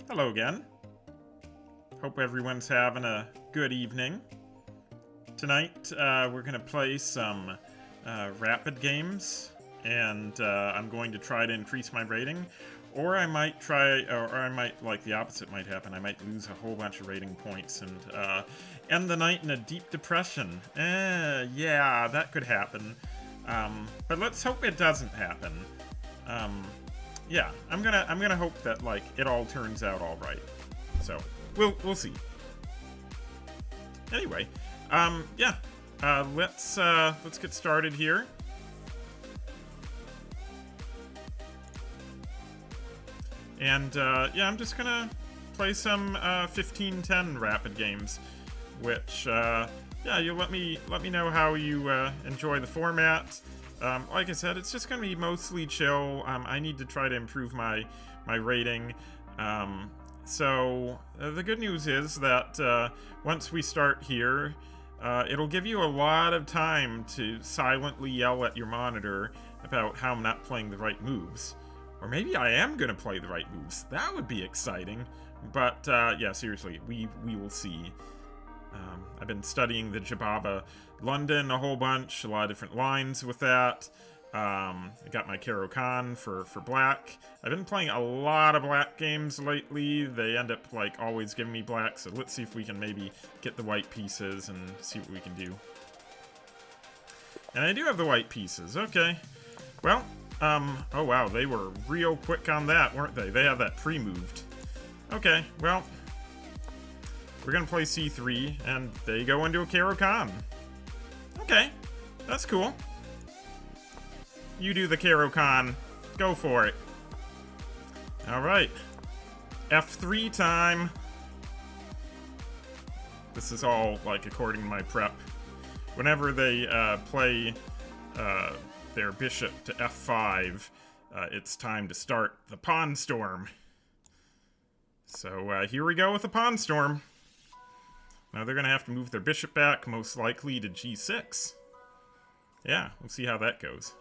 Hello again. Hope everyone's having a good evening. Tonight, we're gonna play some rapid games, and I'm going to try to increase my rating, or I might like the opposite might happen. I might lose a whole bunch of rating points and end the night in a deep depression. Yeah, that could happen. But let's hope it doesn't happen. Yeah, I'm gonna hope that like it all turns out all right. So we'll see. Anyway, yeah, let's get started here. And yeah, I'm just gonna play some 1510 rapid games, which yeah, you let me know how you enjoy the format. Like I said, it's just gonna be mostly chill. I need to try to improve my rating. So the good news is that once we start here, it'll give you a lot of time to silently yell at your monitor about how I'm not playing the right moves. Or maybe I am gonna play the right moves. That would be exciting. But yeah, seriously, we will see. I've been studying the Jababa London a whole bunch, a lot of different lines with that. I got my Karo Khan for black. I've been playing a lot of black games lately. They end up like always giving me black, so let's see if we can maybe get the white pieces and see what we can do. And I do have the white pieces, okay. Well, oh wow, they were real quick on that, weren't they? They have that pre-moved. Okay, well, we're gonna play C3, and they go into a Karo Khan. Okay, that's cool. You do the Karo Khan. Go for it. Alright. F3 time. This is all, like, according to my prep. Whenever they play their bishop to F5, it's time to start the Pawn Storm. So here we go with the Pawn Storm. Now they're going to have to move their bishop back, most likely to G6. Yeah, we'll see how that goes.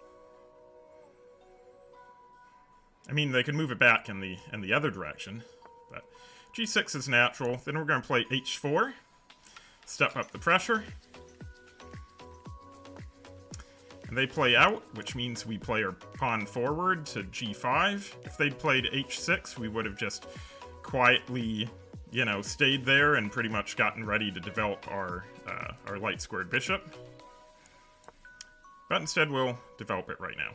I mean, they could move it back in the other direction, but G6 is natural. Then we're going to play H4, step up the pressure. And they play out, which means we play our pawn forward to G5. If they'd played H6, we would have just quietly, you know, stayed there and pretty much gotten ready to develop our light squared bishop. But instead, we'll develop it right now.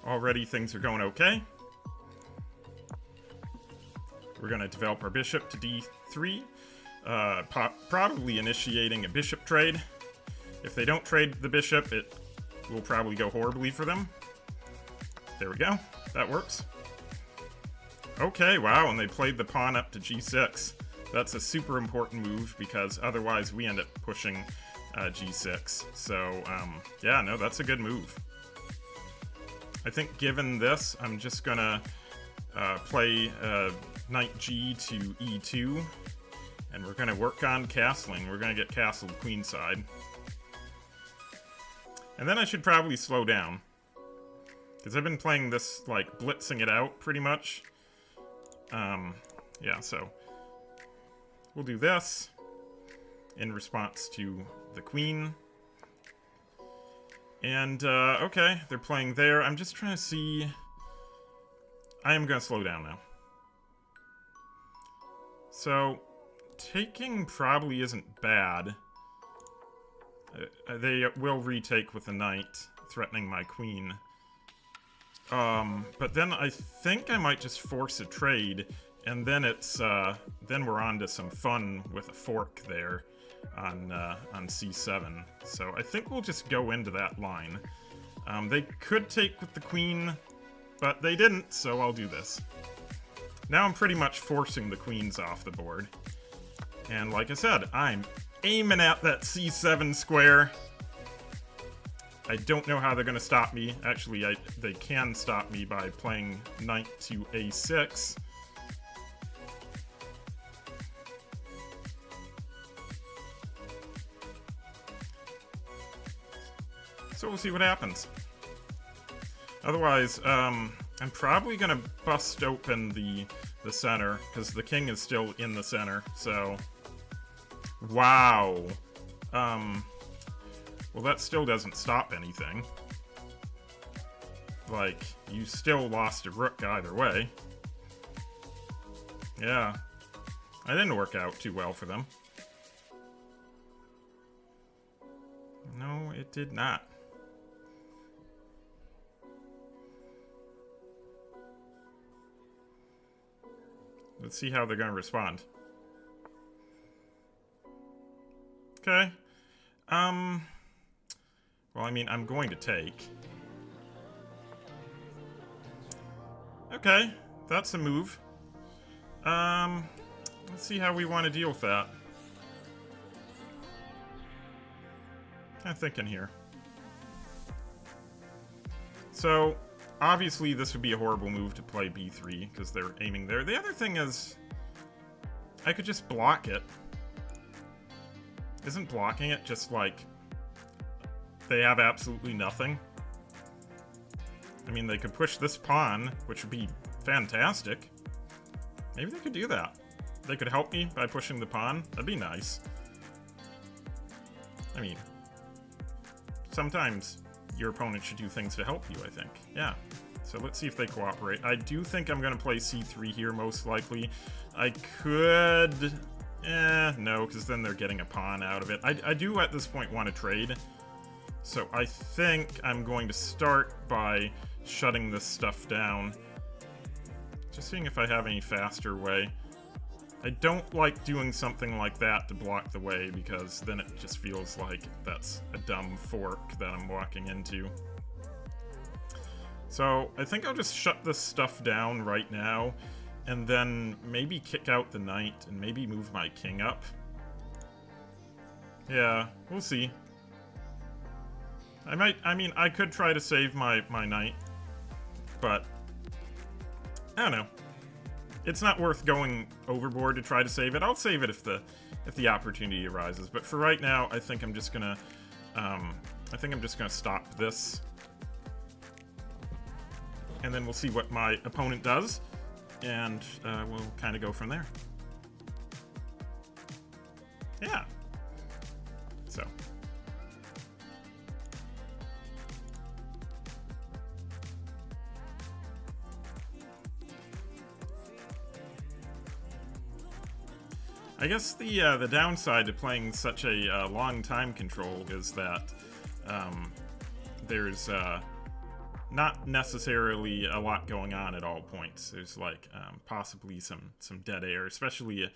Already things are going okay. We're going to develop our bishop to D3, probably initiating a bishop trade. If they don't trade the bishop, it will probably go horribly for them. There we go. That works. Okay, wow, and they played the pawn up to G6. That's a super important move because otherwise we end up pushing G6. So, yeah, no, that's a good move. I think given this, I'm just gonna play knight G to E2, and we're gonna work on castling. We're gonna get castled queenside. And then I should probably slow down. Because I've been playing this, like, blitzing it out, pretty much. Yeah, so we'll do this in response to the queen. And, okay, they're playing there. I'm just trying to see... I am going to slow down now. So, taking probably isn't bad. They will retake with the knight, threatening my queen. But then I think I might just force a trade, and then it's, then we're on to some fun with a fork there on C7. So I think we'll just go into that line. They could take with the queen, but they didn't, so I'll do this. Now I'm pretty much forcing the queens off the board. And like I said, I'm aiming at that C7 square. I don't know how they're going to stop me. Actually, they can stop me by playing knight to A6. So we'll see what happens. Otherwise, I'm probably gonna bust open the center, because the king is still in the center, so... Wow. Well, that still doesn't stop anything. Like, you still lost a rook either way. Yeah. That didn't work out too well for them. No, it did not. Let's see how they're going to respond. Okay. Well, I mean, I'm going to take. Okay, that's a move. Let's see how we want to deal with that. I'm thinking here. So, obviously this would be a horrible move to play b3, because they're aiming there. The other thing is, I could just block it. Isn't blocking it just like they have absolutely nothing? I mean, they could push this pawn, which would be fantastic. Maybe they could do that. They could help me by pushing the pawn. That'd be nice. I mean, sometimes your opponent should do things to help you, I think. Yeah. So let's see if they cooperate. I do think I'm going to play c3 here, most likely. I could... no, because then they're getting a pawn out of it. I do, at this point, want to trade. So I think I'm going to start by shutting this stuff down. Just seeing if I have any faster way. I don't like doing something like that to block the way, because then it just feels like that's a dumb fork that I'm walking into. So I think I'll just shut this stuff down right now, and then maybe kick out the knight, and maybe move my king up. Yeah, we'll see. I mean, I could try to save my knight, but I don't know. It's not worth going overboard to try to save it. I'll save it if the opportunity arises. But for right now, I think I'm just gonna stop this, and then we'll see what my opponent does, and we'll kind of go from there. Yeah. So. I guess the downside to playing such a long time control is that there's not necessarily a lot going on at all points. There's like possibly some dead air, especially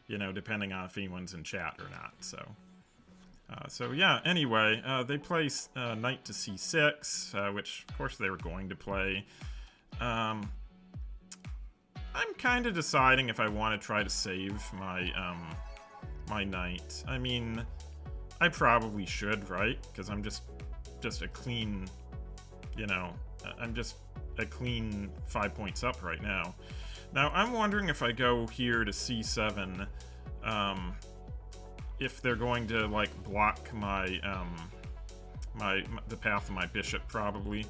you know, depending on if anyone's in chat or not. So yeah. Anyway, they play knight to c6, which of course they were going to play. I'm kind of deciding if I want to try to save my my knight. I mean, I probably should, right? Because I'm just a clean, you know, I'm just a clean 5 points up right now. Now I'm wondering if I go here to c7, if they're going to like block my the path of my bishop, probably.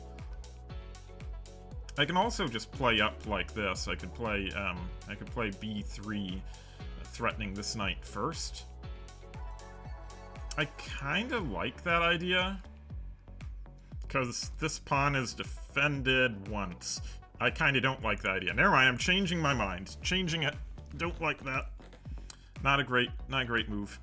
I can also just play up like this. I could play b3, threatening this knight first. I kind of like that idea, because this pawn is defended once. I kind of don't like that idea. Never mind, I'm changing my mind. Changing it. Don't like that. Not a great move.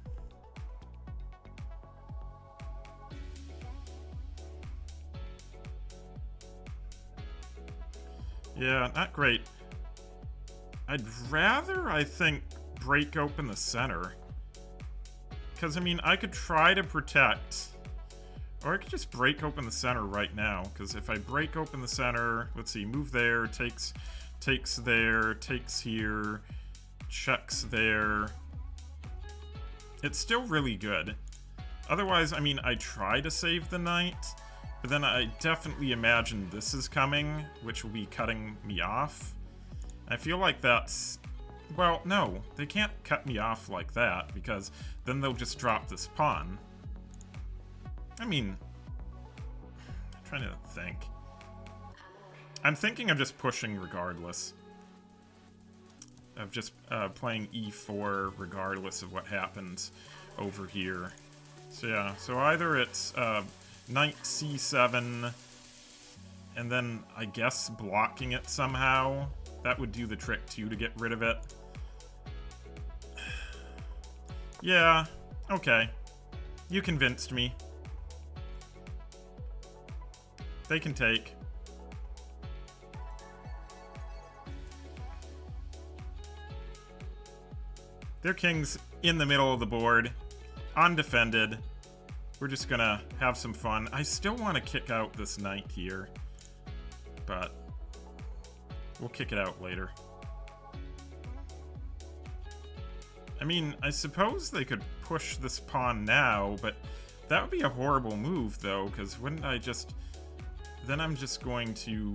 Yeah, not great. I'd rather, I think, break open the center. Because, I mean, I could try to protect. Or I could just break open the center right now. Because if I break open the center, let's see, move there, takes there, takes here, checks there. It's still really good. Otherwise, I mean, I try to save the knight. But then I definitely imagine this is coming, which will be cutting me off. I feel like that's... Well, no, they can't cut me off like that, because then they'll just drop this pawn. I mean... I'm trying to think. I'm thinking of just pushing regardless. Of just playing e4 regardless of what happens over here. So yeah, so either it's knight c7, and then I guess blocking it somehow. That would do the trick too to get rid of it. Yeah, okay. You convinced me. They can take. Their king's in the middle of the board, undefended. We're just gonna have some fun. I still want to kick out this knight here, but we'll kick it out later. I mean, I suppose they could push this pawn now, but that would be a horrible move, though, because wouldn't I just... Then I'm just going to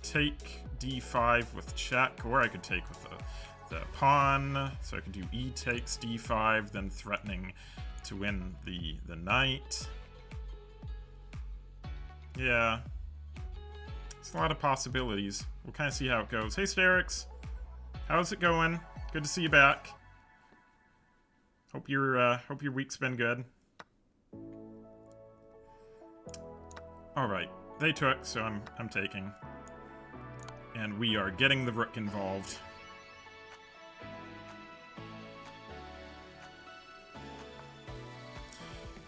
take d5 with check, or I could take with the pawn, so I can do e takes d5, then threatening to win the knight. Yeah. It's a lot of possibilities. We'll kind of see how it goes. Hey, Sterix. How's it going? Good to see you back. Hope your week's been good. Alright. They took, so I'm taking. And we are getting the rook involved.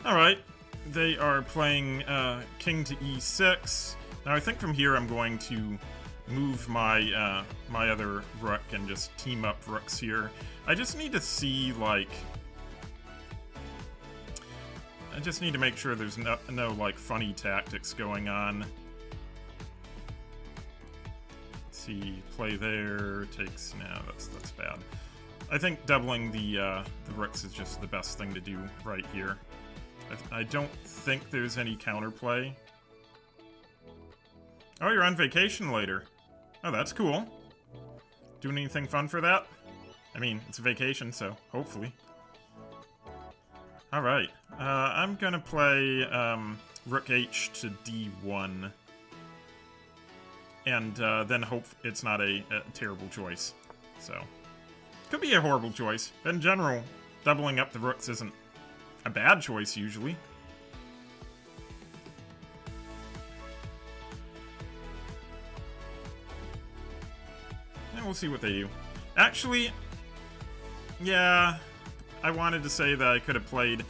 Alright, they are playing king to e6. Now I think from here I'm going to move my my other rook and just team up rooks here. I just need to see, like... I just need to make sure there's no like, funny tactics going on. Let's see, play there, takes... No, that's bad. I think doubling the rooks is just the best thing to do right here. I don't think there's any counterplay. Oh, you're on vacation later. Oh, that's cool. Doing anything fun for that? I mean, it's a vacation, so hopefully. Alright. I'm gonna play rook h to d1. And then hope it's not a terrible choice. So, could be a horrible choice. But in general, doubling up the rooks isn't a bad choice, usually. And we'll see what they do. Actually, yeah, I wanted to say that I could have played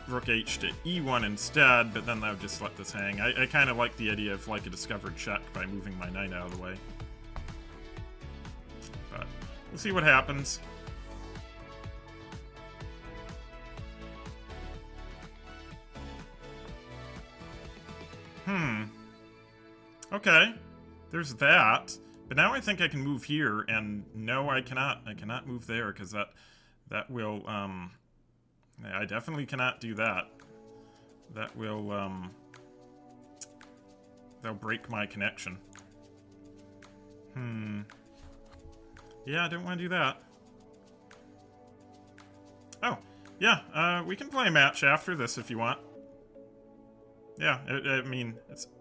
rook h to e1 instead, but then I would just let this hang. I kind of like the idea of like a discovered check by moving my knight out of the way. But we'll see what happens. Okay, there's that. But now I think I can move here, and no, I cannot. I cannot move there, because that will, I definitely cannot do that. That will, that'll break my connection. Yeah, I don't want to do that. Oh, yeah, we can play a match after this if you want. Yeah, I mean,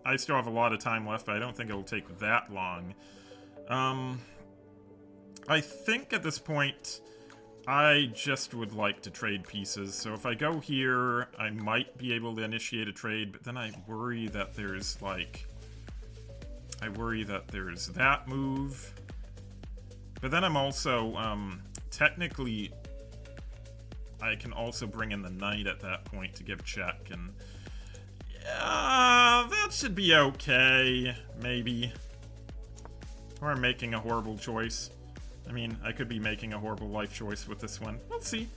I still have a lot of time left, but I don't think it'll take that long. I think at this point, I just would like to trade pieces. So if I go here, I might be able to initiate a trade, but then I worry that there's, like... I worry that there's that move. But then I'm also, technically... I can also bring in the knight at that point to give check, and... that should be okay, maybe. Or I'm making a horrible choice. I mean, I could be making a horrible life choice with this one. We'll see.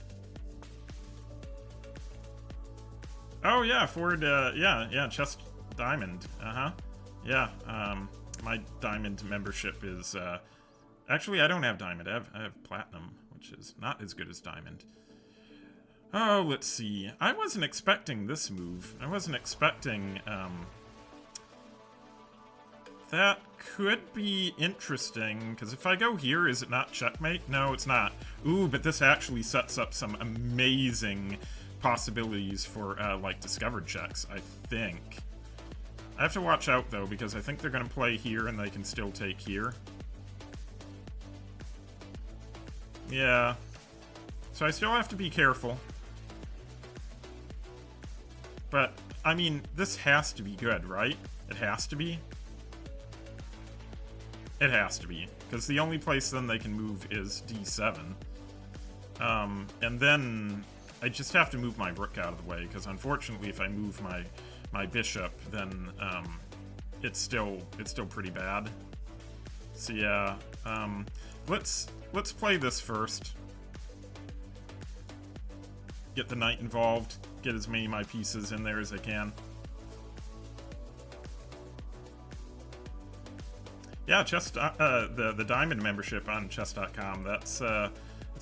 Oh, yeah, Ford, yeah, Chess Diamond. Yeah, my Diamond membership is, actually, I don't have Diamond. I have Platinum, which is not as good as Diamond. Oh, let's see. I wasn't expecting this move. I wasn't expecting, that could be interesting, because if I go here, is it not checkmate? No, it's not. Ooh, but this actually sets up some amazing possibilities for, like, discovered checks, I think. I have to watch out, though, because I think they're going to play here and they can still take here. Yeah. So I still have to be careful. But, I mean, this has to be good, right? It has to be? It has to be. Because the only place then they can move is D7. And then I just have to move my rook out of the way, because unfortunately if I move my bishop, then it's still pretty bad. So yeah, let's play this first. Get the knight involved, get as many of my pieces in there as I can. Yeah, the diamond membership on chess.com, that's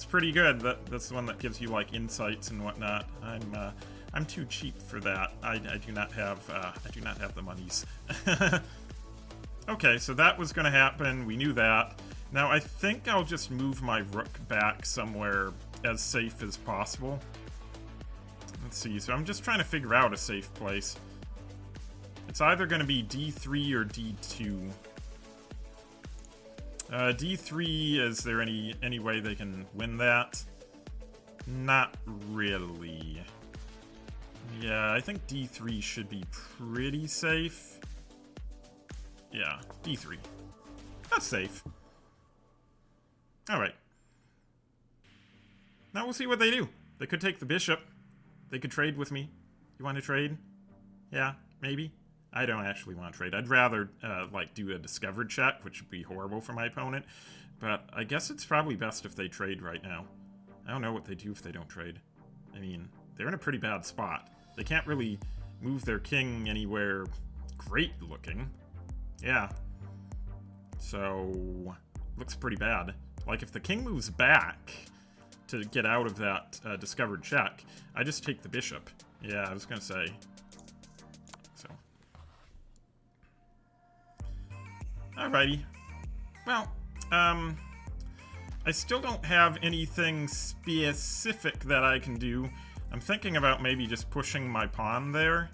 pretty good. That's the one that gives you like insights and whatnot. I'm too cheap for that. I do not have the monies. Okay, so that was going to happen. We knew that. Now I think I'll just move my rook back somewhere as safe as possible. Let's see. So I'm just trying to figure out a safe place. It's either going to be D3 or D2. D3, is there any way they can win that? Not really. Yeah, I think D3 should be pretty safe. Yeah, D3. That's safe. Alright. Now we'll see what they do. They could take the bishop. They could trade with me. You want to trade? Yeah, maybe. I don't actually want to trade. I'd rather, like, do a discovered check, which would be horrible for my opponent. But I guess it's probably best if they trade right now. I don't know what they do if they don't trade. I mean, they're in a pretty bad spot. They can't really move their king anywhere great looking. Yeah. So, looks pretty bad. Like, if the king moves back to get out of that discovered check, I just take the bishop. Yeah, I was gonna say. So. Alrighty. Well, I still don't have anything specific that I can do. I'm thinking about maybe just pushing my pawn there.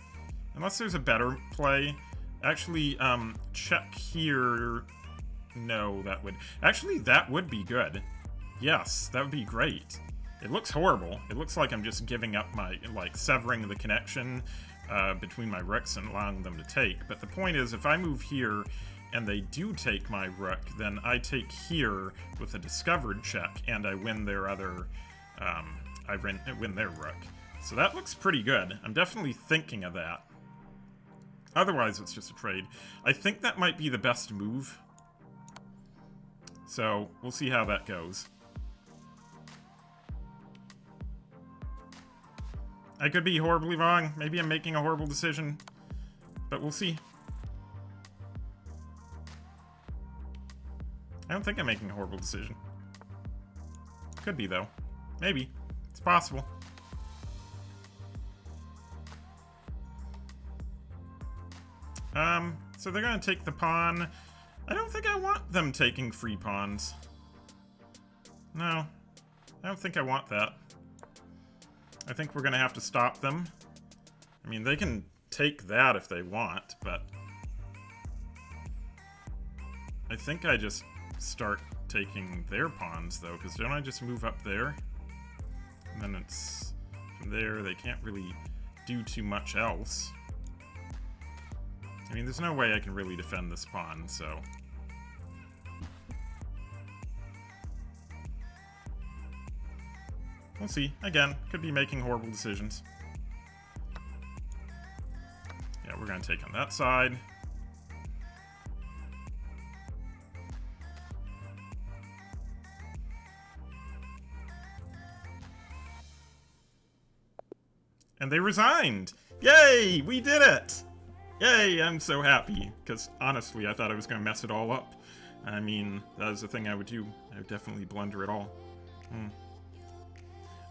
Unless there's a better play. Actually, check here. No, that would... Actually, that would be good. Yes, that would be great. It looks horrible. It looks like I'm just giving up my... like, severing the connection between my rooks and allowing them to take. But the point is, if I move here and they do take my rook, then I take here with a discovered check, and I win their other... I win their rook. So that looks pretty good. I'm definitely thinking of that. Otherwise, it's just a trade. I think that might be the best move. So, we'll see how that goes. I could be horribly wrong. Maybe I'm making a horrible decision. But we'll see. I don't think I'm making a horrible decision. Could be, though. Maybe. It's possible. So they're gonna take the pawn. I don't think I want them taking free pawns. No. I don't think I want that. I think we're gonna have to stop them. I mean, they can take that if they want, but... I think I just start taking their pawns, though, because don't I just move up there? And then it's... from there, they can't really do too much else. I mean, there's no way I can really defend this pawn, so... We'll see. Again, could be making horrible decisions. Yeah, we're gonna take on that side. And they resigned! Yay! We did it! Yay! I'm so happy, because honestly, I thought I was going to mess it all up. I mean, that is the thing I would do. I would definitely blunder it all.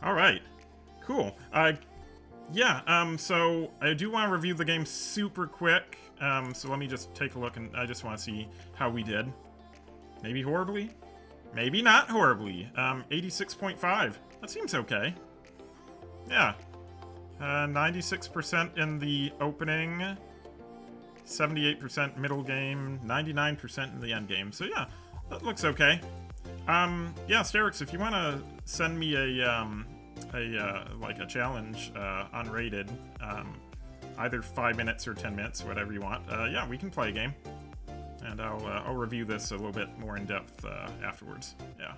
Alright. Cool. Yeah, so I do want to review the game super quick. So let me just take a look, and I just want to see how we did. Maybe horribly? Maybe not horribly. 86.5. That seems okay. Yeah. 96% in the opening. 78% middle game, 99% in the end game. So yeah, that looks okay. Yeah, Sterix, if you want to send me like a challenge, unrated, either 5 minutes or 10 minutes, whatever you want, yeah, we can play a game. And I'll review this a little bit more in depth afterwards. Yeah.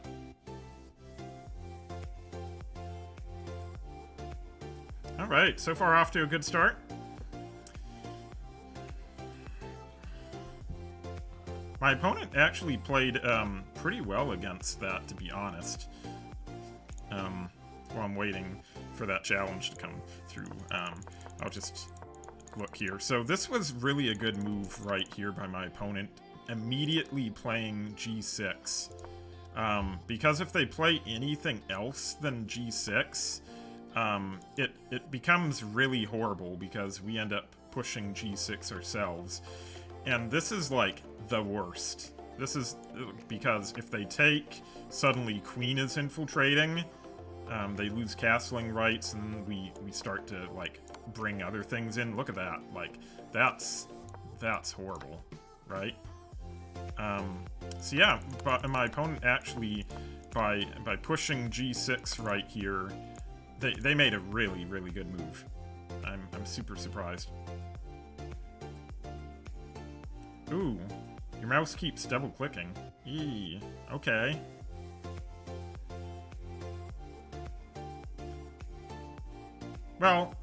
All right, so far off to a good start. My opponent actually played pretty well against that, to be honest. While I'm waiting for that challenge to come through, I'll just look here. So this was really a good move right here by my opponent, immediately playing g6. Because if they play anything else than g6, it becomes really horrible because we end up pushing g6 ourselves. And this is like the worst. This is because if they take, suddenly queen is infiltrating, they lose castling rights, and we start to like bring other things in. Look at that. Like that's horrible, right? So yeah, but my opponent actually, by pushing g6 right here, they made a really good move. I'm super surprised. Ooh, your mouse keeps double clicking. Eee, okay. Well,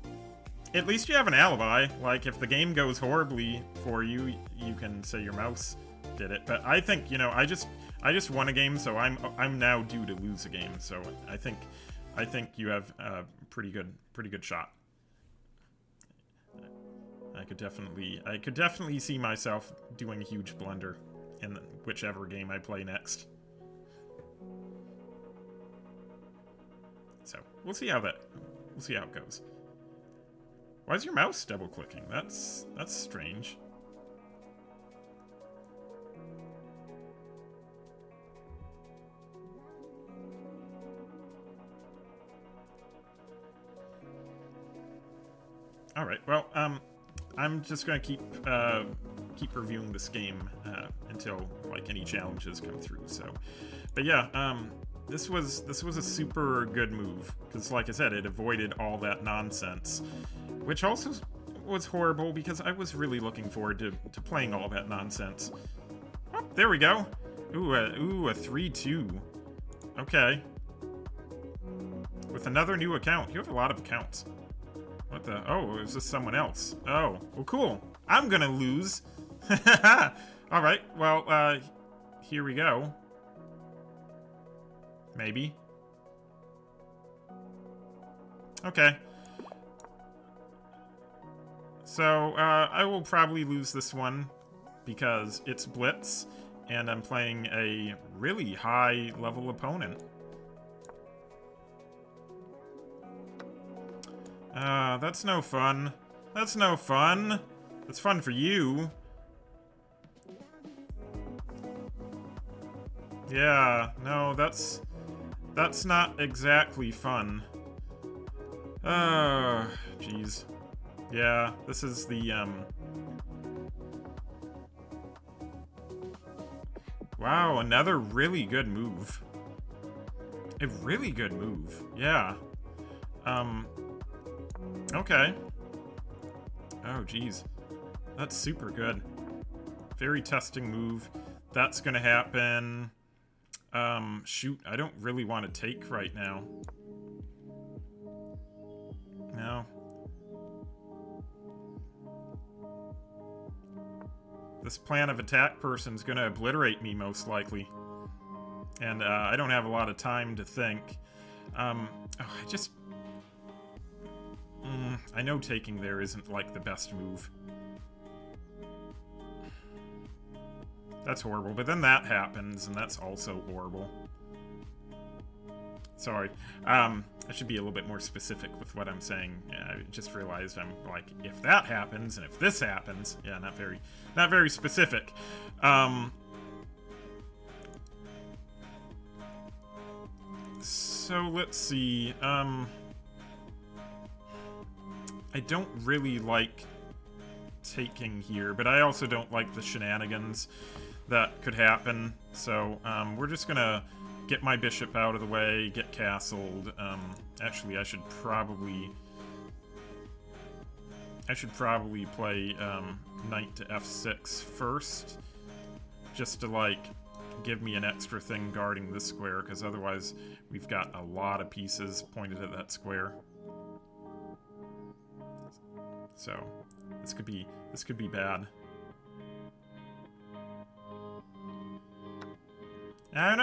at least you have an alibi. Like, if the game goes horribly for you, you can say your mouse did it. But I think, you know, I just won a game, so I'm now due to lose a game. So I think you have a pretty good shot. I could definitely see myself doing a huge blunder in whichever game I play next. So we'll see how it goes. Why is your mouse double clicking? That's strange. All right. Well, I'm just gonna keep reviewing this game until like any challenges come through. So, but yeah, this was a super good move because, like I said, it avoided all that nonsense, which also was horrible because I was really looking forward to playing all that nonsense. Oh, there we go. Ooh, a 3-2. Okay. With another new account. You have a lot of accounts. What the? Oh, is this someone else? Oh, well, cool. I'm gonna lose. All right. Well, here we go. Maybe. Okay. So, I will probably lose this one because it's Blitz, and I'm playing a really high-level opponent. That's no fun. That's no fun. It's fun for you. Yeah, no, that's not exactly fun. Jeez. Yeah, this is the, Wow, another really good move. A really good move, yeah. Okay. Oh, geez. That's super good. Very testing move. That's gonna happen. Shoot, I don't really want to take right now. No. This plan of attack person's gonna obliterate me, most likely. And, I don't have a lot of time to think. I know taking there isn't, like, the best move. That's horrible, but then that happens, and that's also horrible. Sorry. I should be a little bit more specific with what I'm saying. I just realized I'm like, if that happens, and if this happens... Yeah, not very specific. So, let's see. I don't really like taking here, but I also don't like the shenanigans that could happen. So we're just gonna get my bishop out of the way, get castled. Actually, I should probably play knight to f6 first, just to like give me an extra thing guarding this square, because otherwise we've got a lot of pieces pointed at that square. So this could be bad. I don't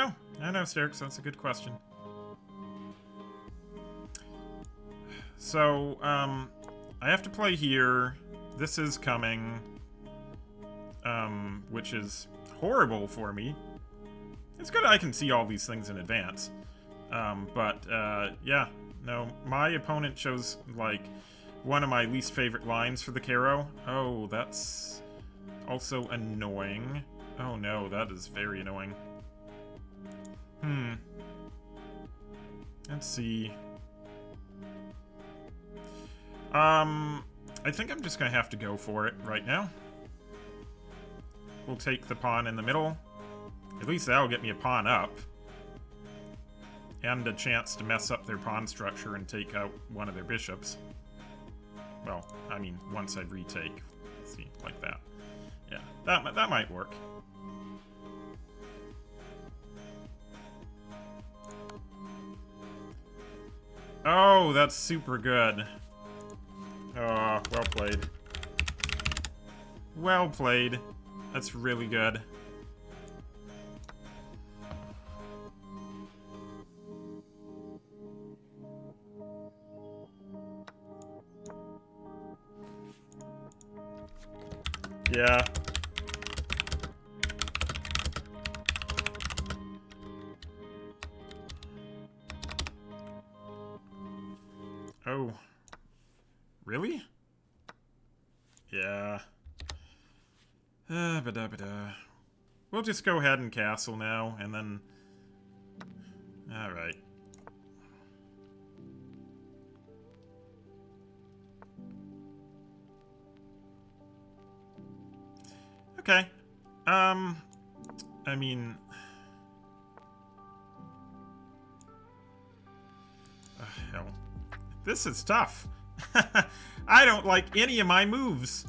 know, Sterix, that's a good question. So, I have to play here. This is coming, which is horrible for me. It's good I can see all these things in advance. Yeah, no, my opponent chose, like, one of my least favorite lines for the Caro. Oh, that's also annoying. Oh no, that is very annoying. Let's see. I think I'm just gonna have to go for it right now. We'll take the pawn in the middle. At least that'll get me a pawn up. And a chance to mess up their pawn structure and take out one of their bishops. Well, I mean, once I retake. Let's see, like that. Yeah, that might work. Oh, that's super good. Oh, well played. Well played. That's really good. Yeah. Oh. Really? Yeah. Ba-da-ba-da. We'll just go ahead and castle now, and then... Alright. Okay. I mean... hell. This is tough. I don't like any of my moves.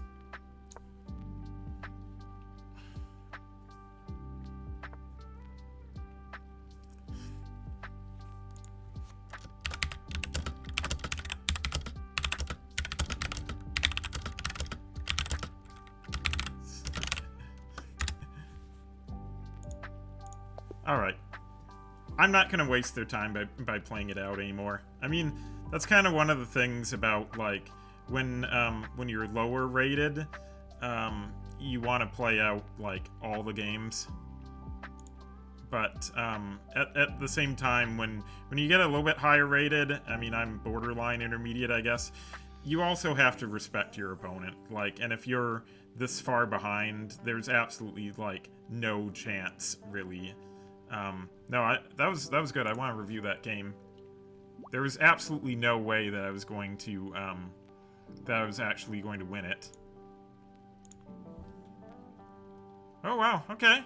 Alright. I'm not gonna waste their time by playing it out anymore. I mean, that's kind of one of the things about, like, when you're lower rated, you want to play out, like, all the games. But, at the same time, when you get a little bit higher rated, I mean, I'm borderline intermediate, I guess, you also have to respect your opponent. Like, and if you're this far behind, there's absolutely, like, no chance, really. No, that was good. I want to review that game. There was absolutely no way that I was going to, that I was actually going to win it. Oh, wow, okay.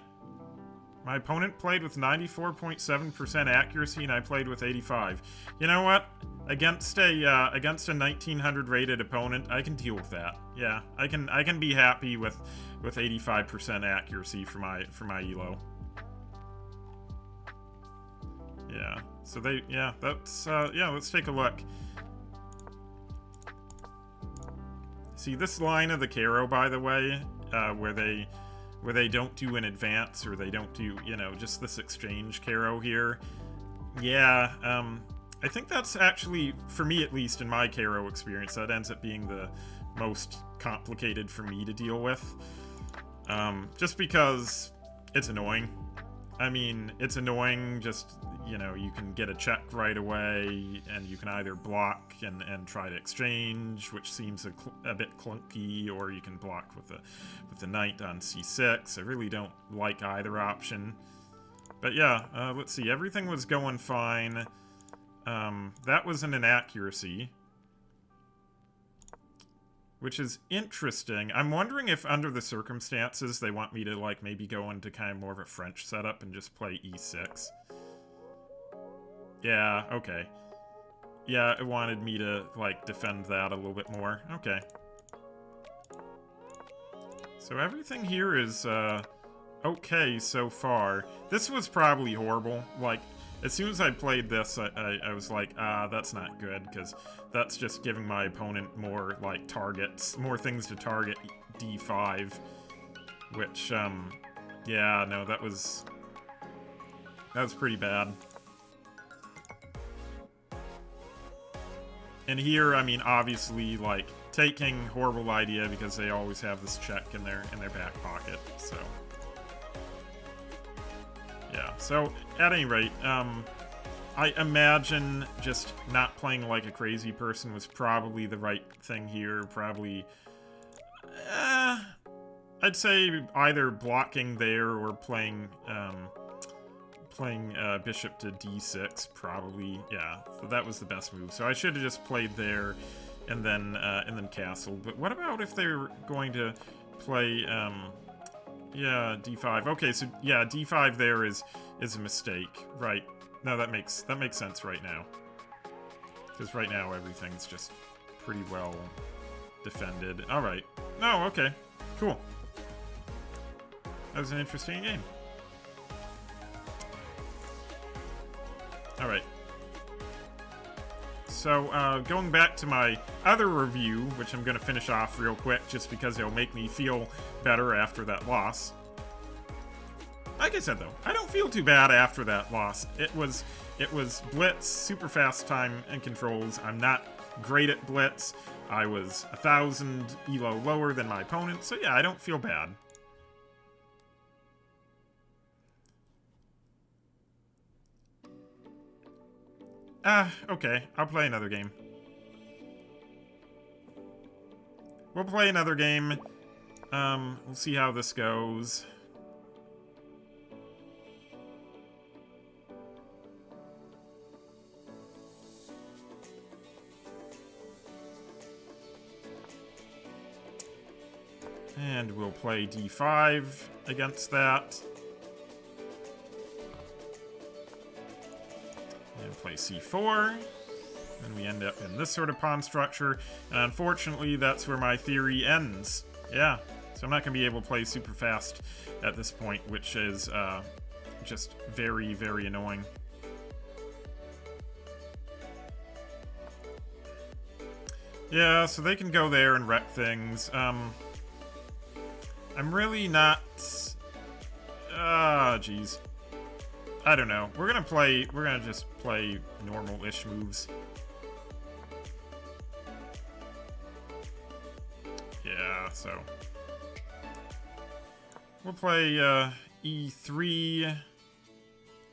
My opponent played with 94.7% accuracy, and I played with 85. You know what? Against a 1900 rated opponent, I can deal with that. Yeah, I can be happy with 85% accuracy for my elo. Yeah. So let's take a look. See, this line of the Caro, by the way, where they don't do an advance, or they don't do, you know, just this exchange Caro here. Yeah, I think that's actually, for me at least, in my Caro experience, that ends up being the most complicated for me to deal with. Just because it's annoying. I mean, it's annoying, just, you know, you can get a check right away, and you can either block and try to exchange, which seems a bit clunky, or you can block with the knight on c6. I really don't like either option. But yeah, let's see, everything was going fine. That was an inaccuracy. which is interesting. I'm wondering if under the circumstances they want me to, like, maybe go into kind of more of a French setup and just play e6. Yeah, okay. Yeah, it wanted me to, like, defend that a little bit more. Okay. So everything here is, okay so far. This was probably horrible. Like, as soon as I played this, I was like, that's not good, because that's just giving my opponent more, like, targets, more things to target d5, which, yeah, no, that was pretty bad. And here, I mean, obviously, like, taking, horrible idea, because they always have this check in their back pocket, so... Yeah, so, at any rate, I imagine just not playing like a crazy person was probably the right thing here. Probably, I'd say either blocking there or playing bishop to d6, probably, yeah. So that was the best move. So I should have just played there and then castled. But what about if they're going to play, yeah, d5. Okay, so yeah, d5 there is a mistake, right? No, that makes sense right now. Because right now everything's just pretty well defended. All right. No, okay, cool. That was an interesting game. All right. So, going back to my other review, which I'm going to finish off real quick just because it'll make me feel better after that loss. Like I said, though, I don't feel too bad after that loss. It was blitz, super fast time and controls. I'm not great at blitz. I was 1,000 elo lower than my opponent, so yeah, I don't feel bad. Okay, I'll play another game. We'll play another game. We'll see how this goes. And we'll play d5 against that. And play c4. And we end up in this sort of pawn structure. And unfortunately, that's where my theory ends. Yeah, so I'm not going to be able to play super fast at this point, which is just very, very annoying. Yeah, so they can go there and wreck things. I'm really not... jeez. I don't know. We're gonna just play normal-ish moves. Yeah, so... We'll play, e3.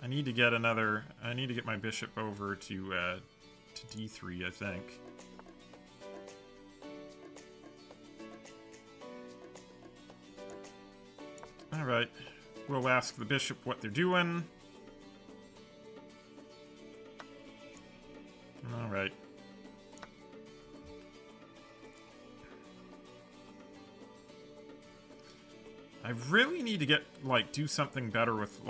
I need to get my bishop over to d3, I think. Alright, we'll ask the bishop what they're doing. Alright. I really need to do something better with,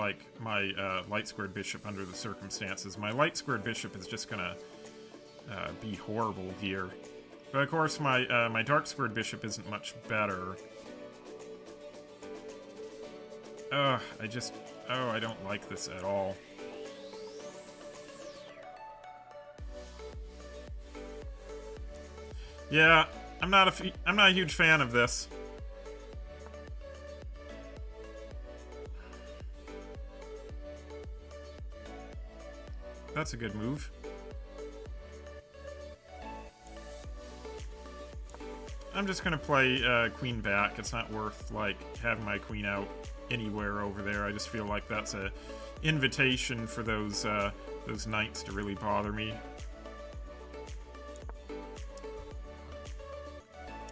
my, light squared bishop under the circumstances. My light squared bishop is just gonna, be horrible here. But of course, my dark squared bishop isn't much better. I don't like this at all. Yeah, I'm not a huge fan of this. That's a good move. I'm just gonna play queen back. It's not worth having my queen out anywhere over there. I just feel like that's a invitation for those knights to really bother me.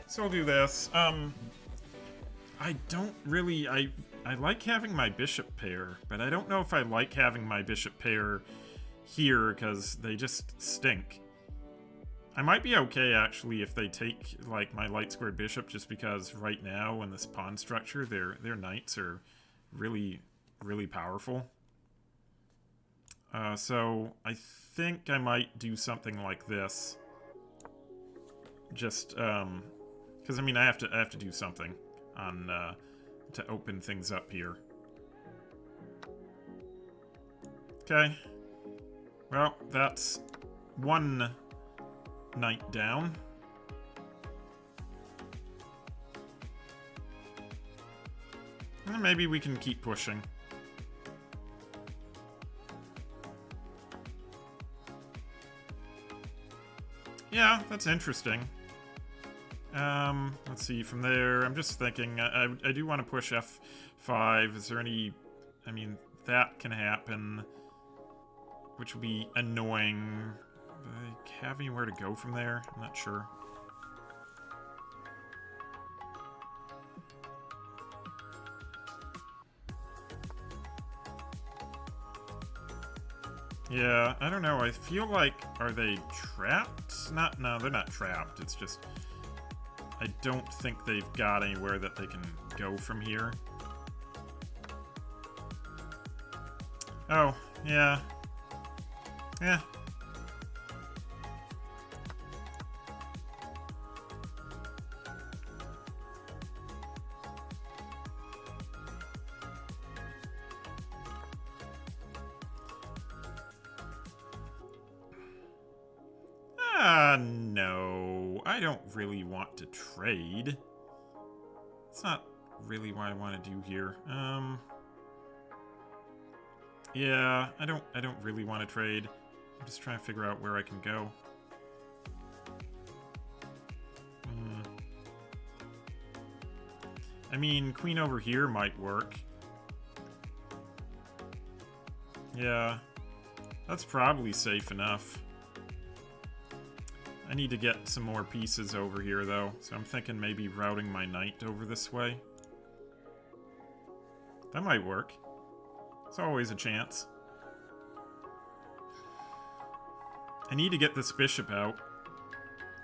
So I'll do this. I don't really... I like having my bishop pair, but I don't know if I like having my bishop pair here, because they just stink. I might be okay, actually, if they take, like, my light squared bishop, just because right now in this pawn structure, their knights are really, really powerful. So I think I might do something like this. Just, because, I mean, I have to do something on, to open things up here. Okay. Well, that's one knight down. And maybe we can keep pushing. Yeah, that's interesting. Let's see, from there, I'm just thinking, I do want to push f5. Is there any... I mean, that can happen, which would be annoying. Do I have anywhere to go from there? I'm not sure. Yeah, I don't know. I feel like, are they trapped? No, they're not trapped. It's just, I don't think they've got anywhere that they can go from here. Oh, yeah. Yeah. No. I don't really want to trade. It's not really what I want to do here. Yeah, I don't really want to trade. I'm just trying to figure out where I can go. I mean, queen over here might work. Yeah, that's probably safe enough. I need to get some more pieces over here, though, so I'm thinking maybe routing my knight over this way. That might work. It's always a chance. I need to get this bishop out,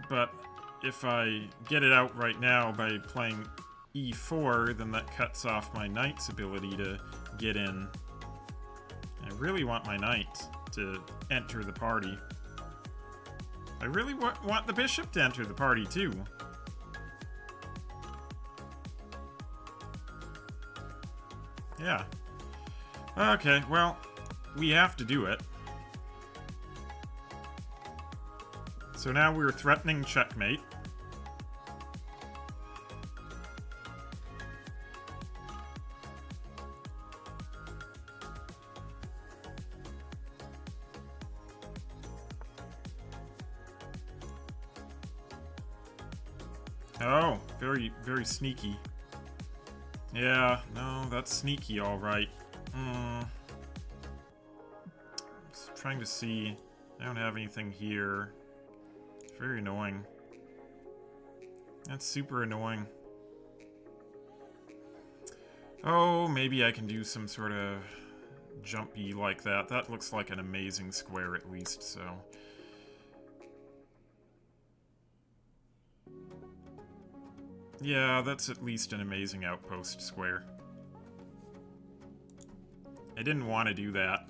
but if I get it out right now by playing e4, then that cuts off my knight's ability to get in. I really want my knight to enter the party. I really want the bishop to enter the party, too. Yeah. Okay, well, we have to do it. So now we're threatening checkmate. Oh, very, very sneaky. Yeah, no, that's sneaky, alright. Just trying to see. I don't have anything here. It's very annoying. That's super annoying. Oh, maybe I can do some sort of jumpy like that. That looks like an amazing square, at least, so... Yeah, that's at least an amazing outpost square. I didn't want to do that.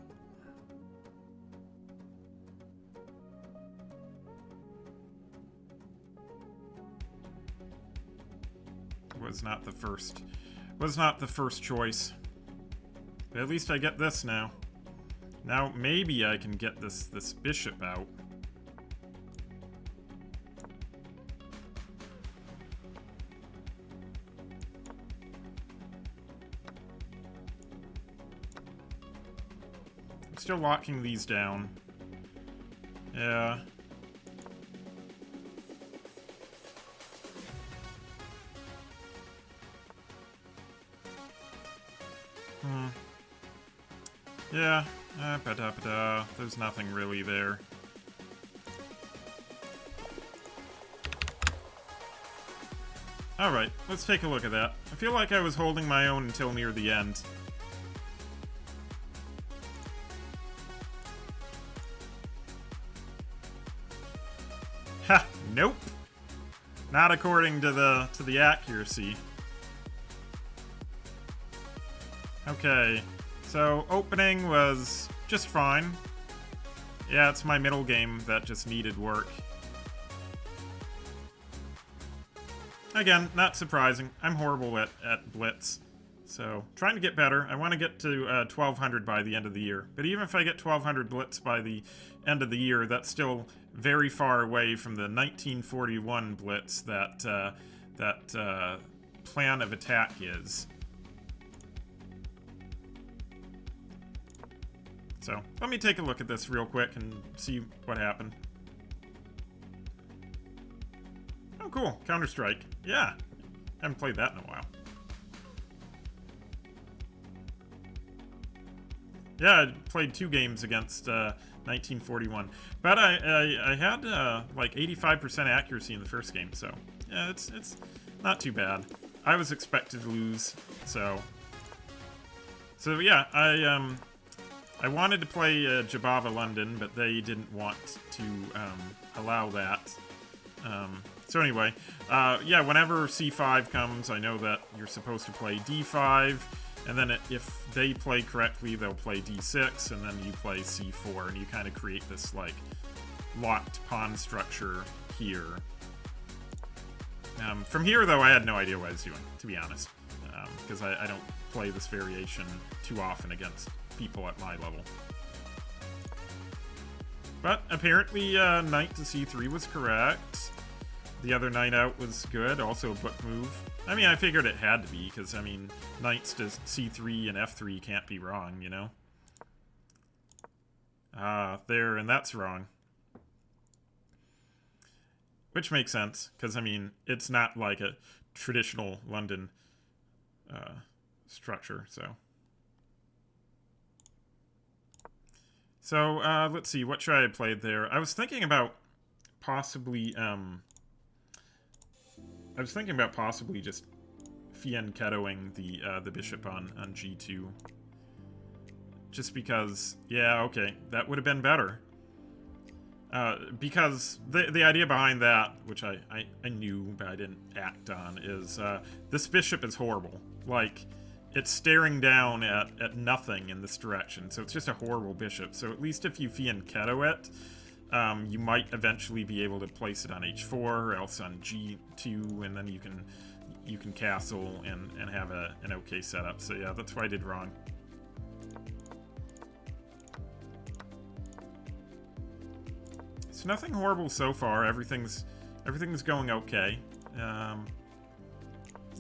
Was not the first choice. But at least I get this now. Now maybe I can get this bishop out. Still locking these down. Yeah. Yeah. There's nothing really there. Alright, let's take a look at that. I feel like I was holding my own until near the end. Nope. Not according to the accuracy. Okay, so opening was just fine. Yeah, it's my middle game that just needed work. Again, not surprising. I'm horrible at Blitz. So, trying to get better. I want to get to 1200 by the end of the year. But even if I get 1200 Blitz by the end of the year, that's still very far away from the 1941 Blitz that plan of attack is. So, let me take a look at this real quick and see what happened. Oh, cool. Counter-Strike. Yeah. Haven't played that in a while. Yeah, I played 2 games against 1941. But I had like 85% accuracy in the first game, so yeah, it's not too bad. I was expected to lose, so yeah, I wanted to play Jabava London, but they didn't want to allow that. So anyway, yeah, whenever C5 comes, I know that you're supposed to play D5, and then if they play correctly, they'll play D6, and then you play C4, and you kind of create this, like, locked pawn structure here. From here, though, I had no idea what I was doing, to be honest, because I don't play this variation too often against people at my level. But apparently, knight to C3 was correct. The other knight out was good, also a book move. I mean, I figured it had to be, because, I mean, knights to C3 and F3 can't be wrong, you know? There, and that's wrong. Which makes sense, because, I mean, it's not like a traditional London structure, so. So, let's see, what should I have played there? I was thinking about possibly, just fianchettoing the bishop on g2. Just because, yeah, okay, that would have been better. Because the idea behind that, which I knew but I didn't act on, is this bishop is horrible. Like, it's staring down at nothing in this direction, so it's just a horrible bishop. So at least if you fianchetto it, you might eventually be able to place it on h4 or else on g2, and then you can castle and have an okay setup. So yeah, that's what I did wrong. So nothing horrible so far. Everything's going okay.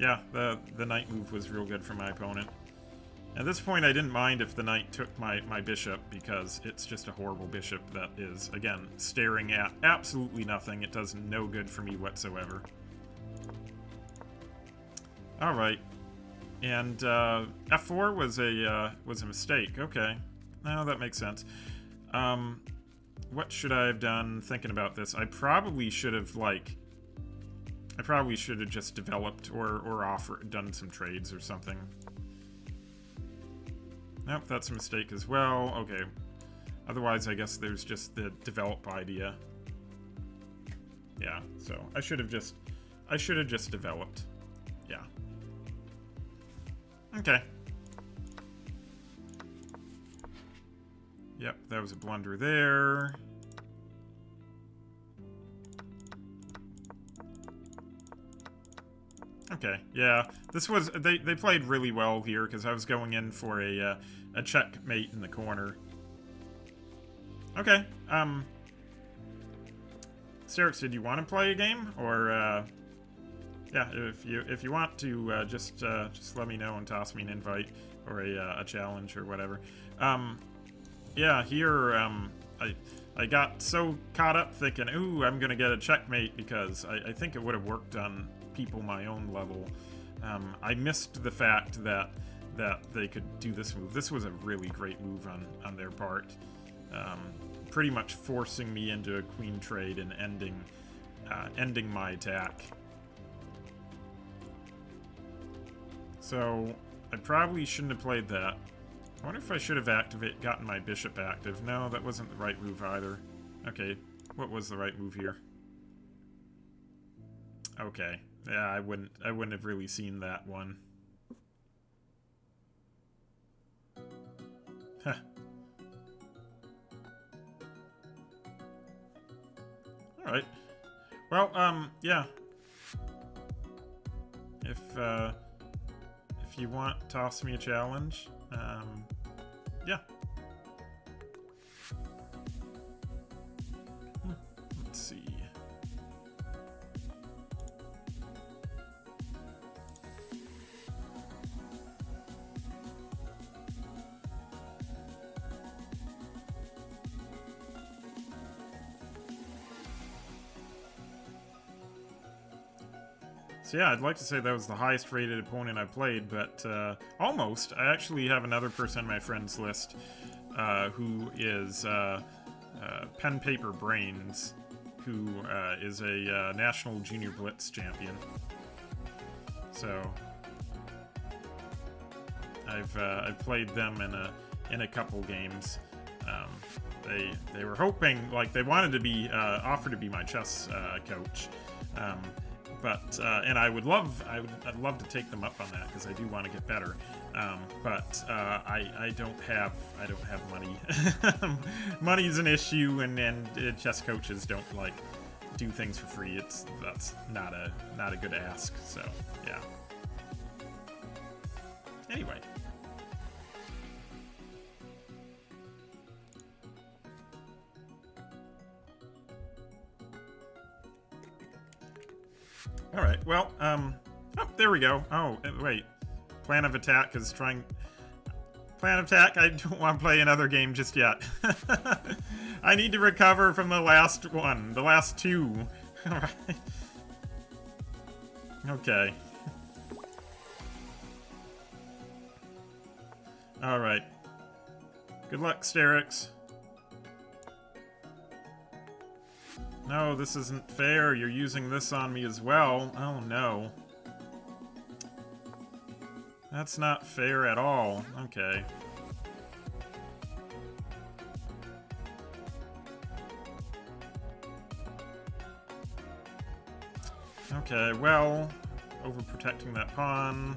Yeah, the knight move was real good for my opponent. At this point, I didn't mind if the knight took my bishop, because it's just a horrible bishop that is, again, staring at absolutely nothing. It does no good for me whatsoever. Alright. And F4 was a mistake. Okay. No, that makes sense. What should I have done thinking about this? I probably should have, just developed or done some trades or something. Nope, that's a mistake as well. Okay. Otherwise, I guess there's just the develop idea. Yeah, so I should have just developed. Yeah. Okay. Yep, that was a blunder there. Okay, yeah. This was they played really well here, because I was going in for a checkmate in the corner. Okay. Sterix, did you want to play a game, or yeah, if you want to, just let me know and toss me an invite or a challenge or whatever. Yeah, here I got so caught up thinking, ooh, I'm gonna get a checkmate, because I think it would have worked on people my own level. I missed the fact that they could do this move. This was a really great move on their part. Pretty much forcing me into a queen trade and ending my attack. So I probably shouldn't have played that. I wonder if I should have gotten my bishop active. No, that wasn't the right move either. Okay, what was the right move here? Okay. Yeah, I wouldn't have really seen that one. Huh. Alright. Well, yeah. If you want, toss me a challenge. Yeah. Let's see. So yeah, I'd like to say that was the highest rated opponent I played, but almost. I actually have another person on my friends list who is Pen Paper Brains, who is a National Junior Blitz champion. So I've played them in a couple games. They were hoping, like, they wanted to be offered to be my chess coach. But and I'd love to take them up on that because I do want to get better. But I don't have money. Money's an issue, and chess coaches don't like do things for free. That's not a good ask. So yeah. Anyway. Alright, well, oh, there we go. Oh, wait. Plan of attack is trying... Plan of attack, I don't want to play another game just yet. I need to recover from the last one. The last two. Alright. Okay. Alright. Good luck, Sterix. No, this isn't fair. You're using this on me as well. Oh, no. That's not fair at all. Okay. Okay, well, overprotecting that pawn.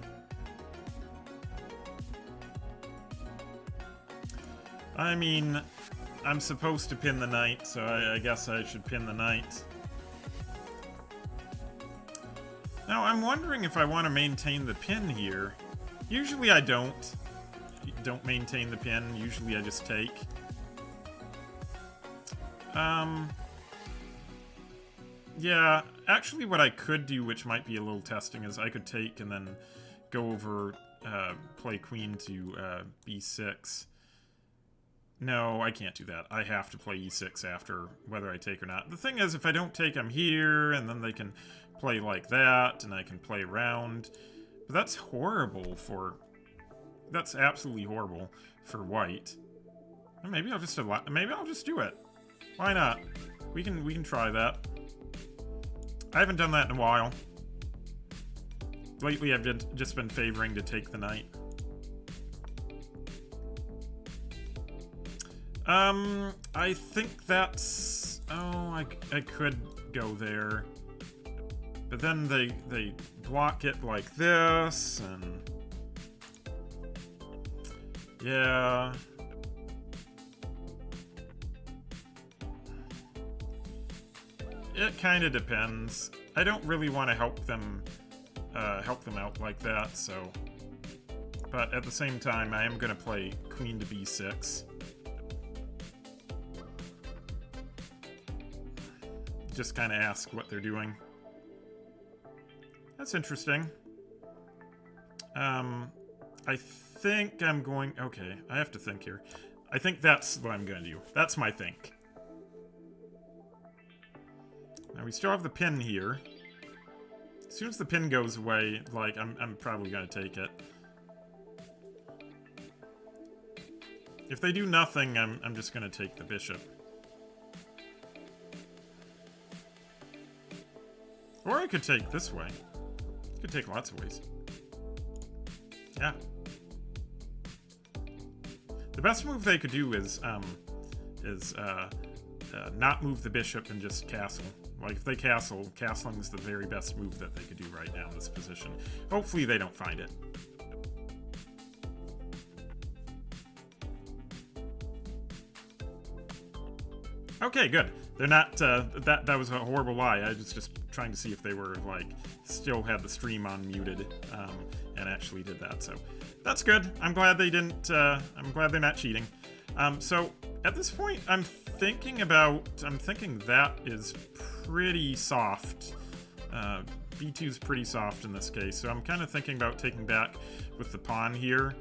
I mean... I'm supposed to pin the knight, so I guess I should pin the knight. Now, I'm wondering if I want to maintain the pin here. Usually I don't maintain the pin. Usually I just take. Yeah, actually what I could do, which might be a little testing, is I could take and then go over, play queen to b6. No, I can't do that. I have to play e6 after, whether I take or not. The thing is, if I don't take, I'm here, and then they can play like that, and I can play around. But that's horrible for... That's absolutely horrible for white. Maybe I'll just do it. Why not? We can try that. I haven't done that in a while. Lately, I've just been favoring to take the knight. I think that's... Oh, I could go there. But then they block it like this, and... Yeah... It kind of depends. I don't really want to help them out like that, so... But at the same time, I am going to play queen to b6. Just kind of ask what they're doing. That's interesting. I think I'm going... Okay, I have to think here. I think that's what I'm going to do. That's my think. Now, we still have the pin here. As soon as the pin goes away, like, I'm probably going to take it. If they do nothing, I'm just going to take the bishop. Or I could take this way. I could take lots of ways. Yeah. The best move they could do is not move the bishop and just castle. Like, if they castle, castling is the very best move that they could do right now in this position. Hopefully they don't find it. Okay, good. They're not, that was a horrible lie. I was just trying to see if they were, like, still had the stream unmuted, and actually did that, so that's good. I'm glad they didn't, I'm glad they're not cheating. So, at this point, I'm thinking that is pretty soft. B2's pretty soft in this case, so I'm kind of thinking about taking back with the pawn here.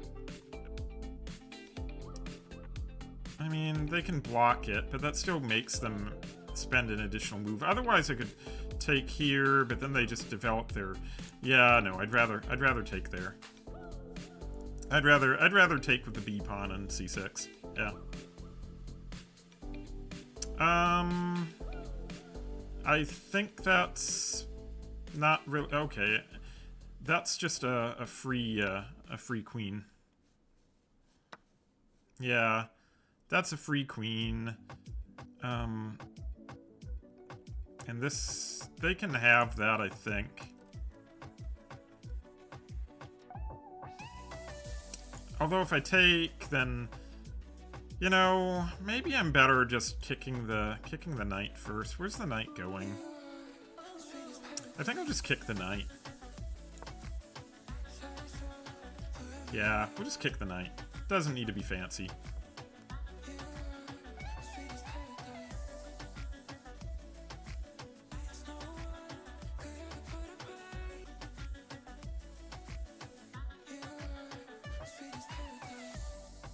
I mean, they can block it, but that still makes them spend an additional move. Otherwise, I could take here, but then they just develop their... Yeah, no, I'd rather take there. I'd rather take with the B pawn on C6. Yeah. I think that's not really okay. That's just a free queen. Yeah. That's a free queen. And this... They can have that, I think. Although if I take, then... You know, maybe I'm better just kicking the knight first. Where's the knight going? I think I'll just kick the knight. Yeah, we'll just kick the knight. Doesn't need to be fancy.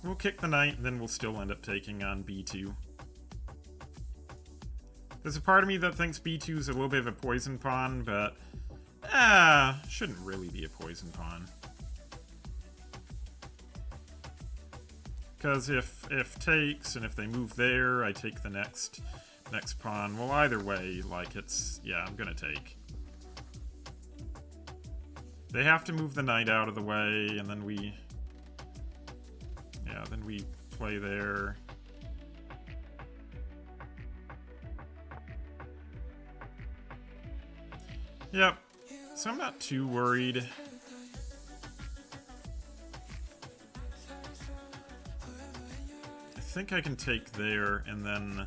We'll kick the knight, and then we'll still end up taking on B2. There's a part of me that thinks B2 is a little bit of a poison pawn, but... shouldn't really be a poison pawn. Because if takes, and if they move there, I take the next pawn. Well, either way, like, it's... Yeah, I'm gonna take. They have to move the knight out of the way, and then we... Yeah, then we play there. Yep. So I'm not too worried. I think I can take there, and then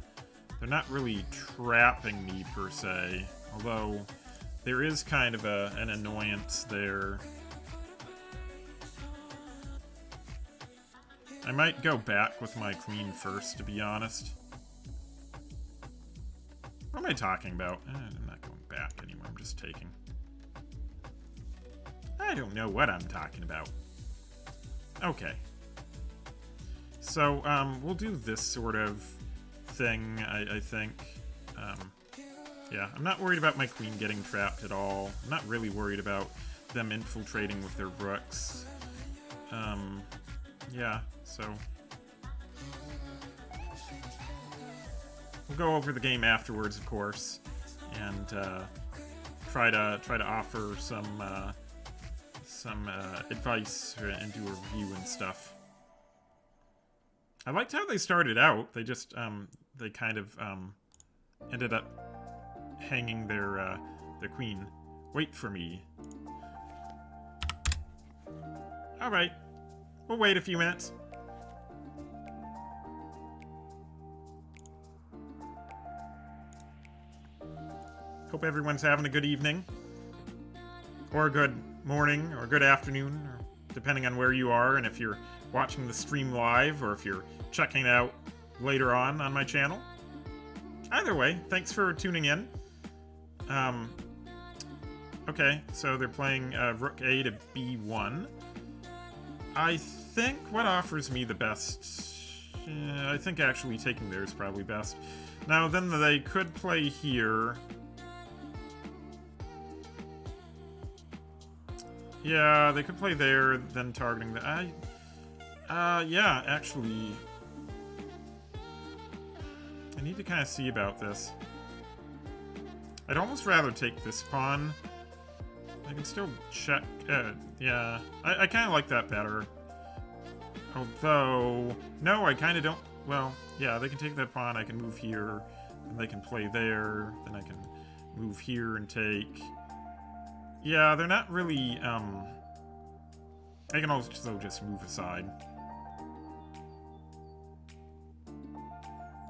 they're not really trapping me per se. Although there is kind of an annoyance there. I might go back with my queen first, to be honest. What am I talking about? I'm not going back anymore, I'm just taking. I don't know what I'm talking about. Okay. So, we'll do this sort of thing, I think. Yeah, I'm not worried about my queen getting trapped at all. I'm not really worried about them infiltrating with their rooks. Yeah, so... We'll go over the game afterwards, of course, and try to offer some advice and do a review and stuff. I liked how they started out. They just they kind of ended up hanging their queen. Wait for me. All right, we'll wait a few minutes. Hope everyone's having a good evening, or a good morning, or a good afternoon, or depending on where you are, and if you're watching the stream live, or if you're checking it out later on my channel. Either way, thanks for tuning in. Okay, so they're playing Rook A to B1. I think what offers me the best... I think actually taking there is probably best. Now, then they could play here... Yeah, they could play there, then targeting the... yeah, actually... I need to kind of see about this. I'd almost rather take this pawn. I can still check... yeah, I kind of like that better. Although... No, I kind of don't... Well, yeah, they can take that pawn, I can move here, and they can play there, then I can move here and take... Yeah, they're not really, I can also just move aside.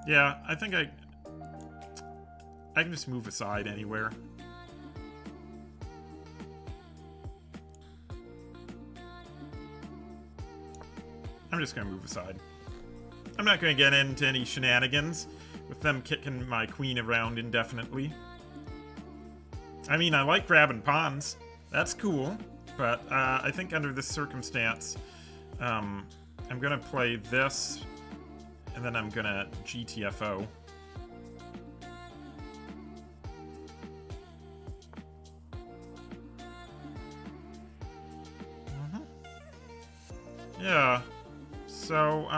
Yeah, I think I can just move aside anywhere. I'm just gonna move aside. I'm not gonna get into any shenanigans with them kicking my queen around indefinitely. I mean, I like grabbing pawns. That's cool. But I think under this circumstance, I'm gonna play this, and then I'm gonna GTFO. Yeah. So,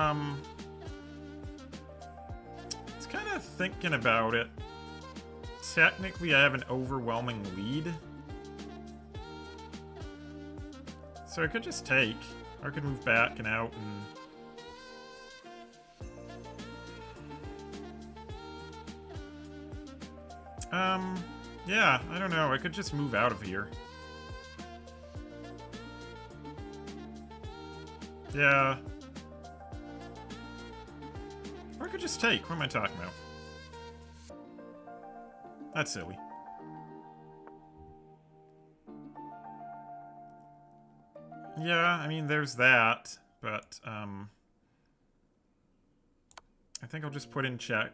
it's kind of thinking about it. Technically, I have an overwhelming lead. So I could just take. Or I could move back and out and... yeah, I don't know. I could just move out of here. Yeah. Or I could just take. What am I talking about? That's silly. Yeah, I mean, there's that, but, I think I'll just put in check.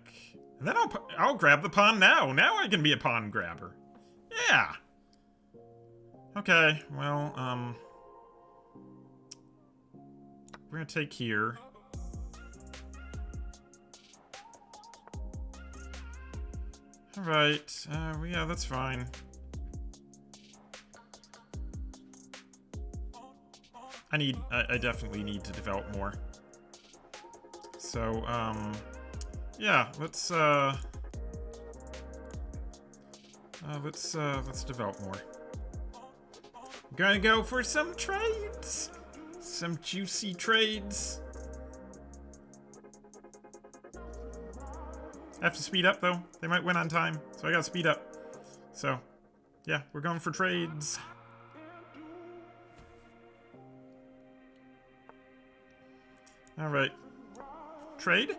And then I'll grab the pawn now. Now I can be a pawn grabber. Yeah! Okay, well, we're gonna take here. Alright, yeah, that's fine. I definitely need to develop more. So, yeah, let's develop more. Gonna go for some trades! Some juicy trades. I have to speed up, though. They might win on time, so I gotta speed up. So, yeah, we're going for trades. Alright. Trade?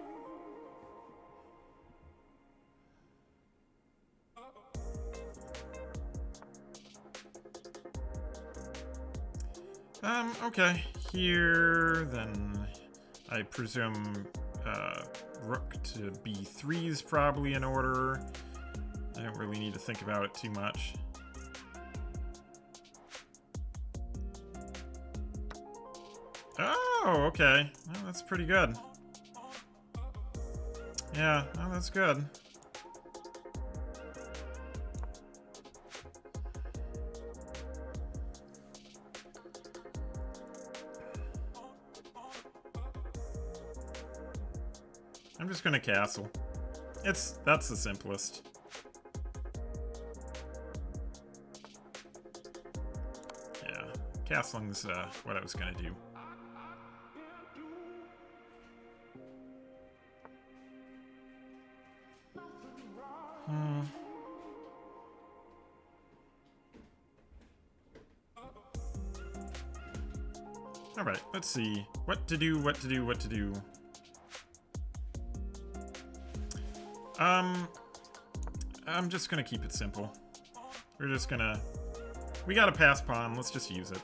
Okay. Here, then I presume, rook to b3 is probably in order. I don't really need to think about it too much. Oh, okay. Well, that's pretty good. Yeah, well, that's good. I'm just gonna castle. That's the simplest. Yeah, castling's what I was gonna do. Alright, let's see. What to do. I'm just gonna keep it simple. We're just gonna... We got a pass pawn, let's just use it.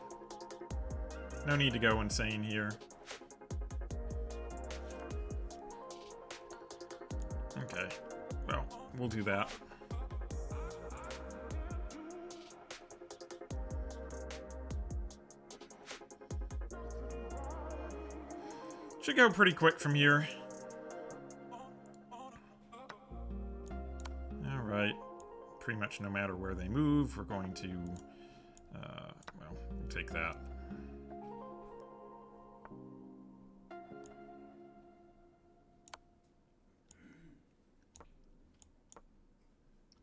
No need to go insane here. Okay, well, we'll do that. Should go pretty quick from here. Alright. Pretty much no matter where they move, we're going to... well, we'll take that.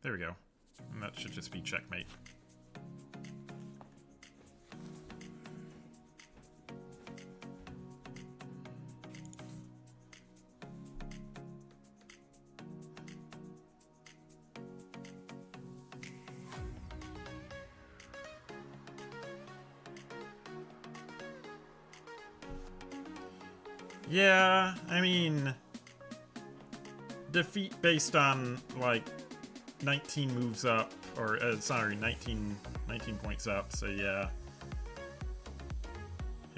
There we go. And that should just be checkmate. Yeah, I mean, defeat based on, like, 19 moves up, or, sorry, 19 points up, so yeah.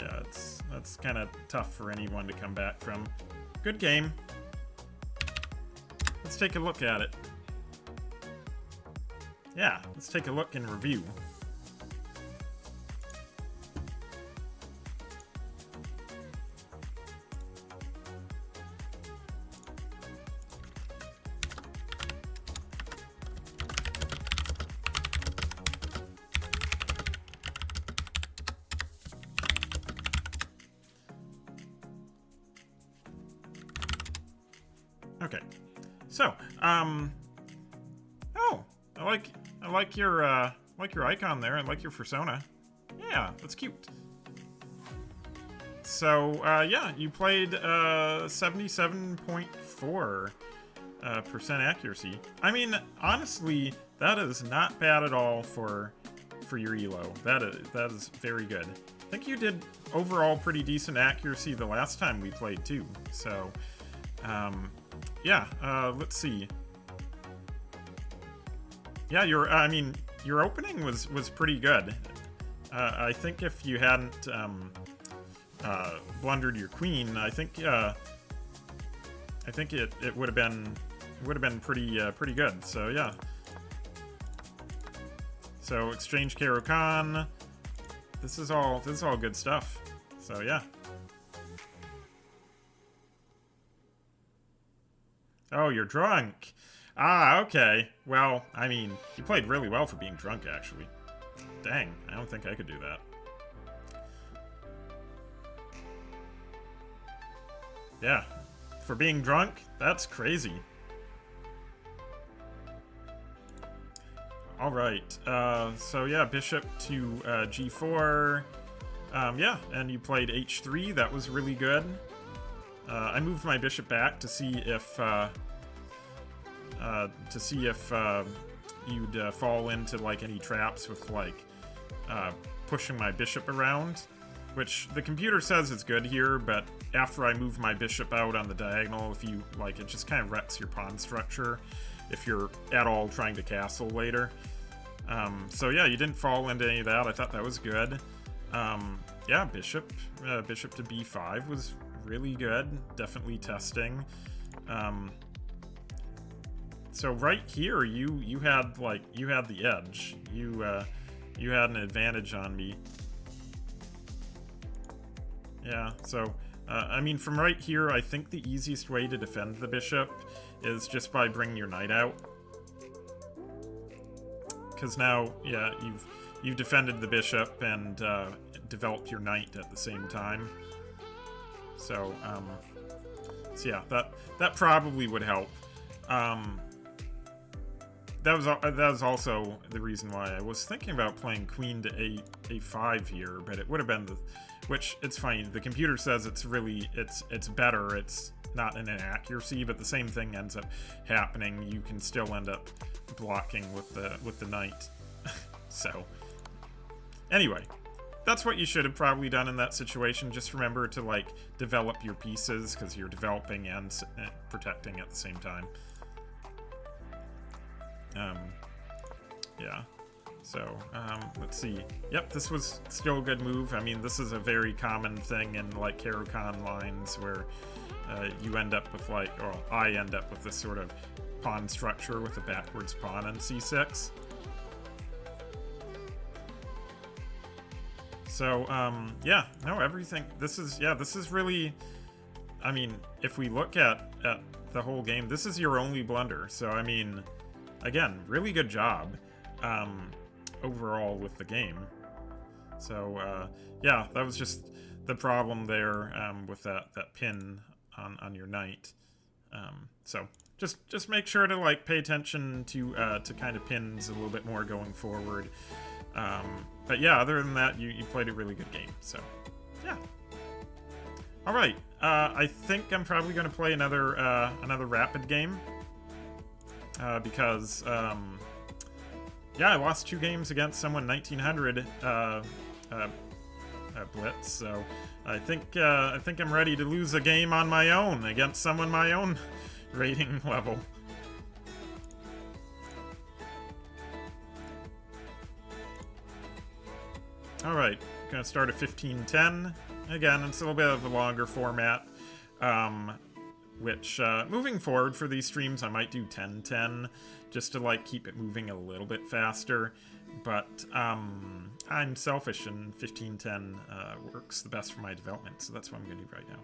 Yeah, that's kind of tough for anyone to come back from. Good game. Let's take a look at it. Yeah, let's take a look and review. Okay, so, oh, I like your icon there. I like your persona. Yeah, that's cute. So, yeah, you played 77.4% accuracy. I mean, honestly, that is not bad at all for your elo. That is very good. I think you did overall pretty decent accuracy the last time we played too. So, yeah, let's see. Yeah, your opening was pretty good. I think if you hadn't blundered your queen, I think it would have been pretty good. So yeah. So exchange Karo-Kan. This is all good stuff. So yeah. Oh, you're drunk. Ah, okay. Well, I mean, you played really well for being drunk, actually. Dang, I don't think I could do that. Yeah, for being drunk, that's crazy. Alright, so yeah, bishop to g4. Yeah, and you played h3, that was really good. I moved my bishop back to see if you'd fall into like any traps with like pushing my bishop around, which the computer says is good here, but after I move my bishop out on the diagonal, if you like, it just kind of wrecks your pawn structure if you're at all trying to castle later. So yeah, you didn't fall into any of that. I thought that was good. Yeah, bishop to b5 was really good, definitely testing. So right here, you had the edge. You had an advantage on me. Yeah. So I mean, from right here, I think the easiest way to defend the bishop is just by bringing your knight out. Because now, yeah, you've defended the bishop and developed your knight at the same time. So yeah, that probably would help. That was also the reason why I was thinking about playing queen to a5 here, but it would have been which it's fine. The computer says it's better. It's not an inaccuracy, but the same thing ends up happening. You can still end up blocking with the knight. So anyway, that's what you should have probably done in that situation. Just remember to like develop your pieces, because you're developing and protecting at the same time. Yeah. So, let's see. Yep, this was still a good move. I mean, this is a very common thing in, like, Karo-Kan lines where you end up with, like, or I end up with this sort of pawn structure with a backwards pawn on c6. So, yeah, no, everything, this is really, I mean, if we look at the whole game, this is your only blunder. So, I mean, again, really good job. Overall with the game. So yeah, that was just the problem there with that pin on your knight. So just make sure to like pay attention to kind of pins a little bit more going forward. But yeah, other than that, you played a really good game. So yeah. All right, I think I'm probably going to play another rapid game because. Yeah, I lost 2 games against someone 1900 Blitz, so I think I'm ready to lose a game on my own against someone my own rating level. Alright, gonna start at 15:10. Again, it's a little bit of a longer format. Which, moving forward for these streams, I might do 10:10, just to, like, keep it moving a little bit faster. But, I'm selfish, and 15:10 works the best for my development, so that's what I'm gonna do right now.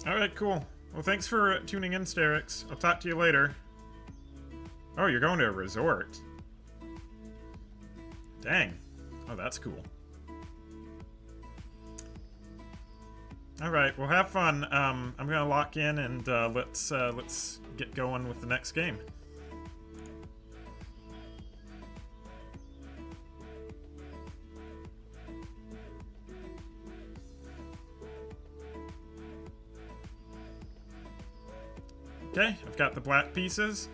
Alright, cool. Well, thanks for tuning in, Sterix. I'll talk to you later. Oh, you're going to a resort. Dang. Oh, that's cool. Alright, well, have fun. I'm gonna lock in, and let's get going with the next game. Okay, I've got the black pieces.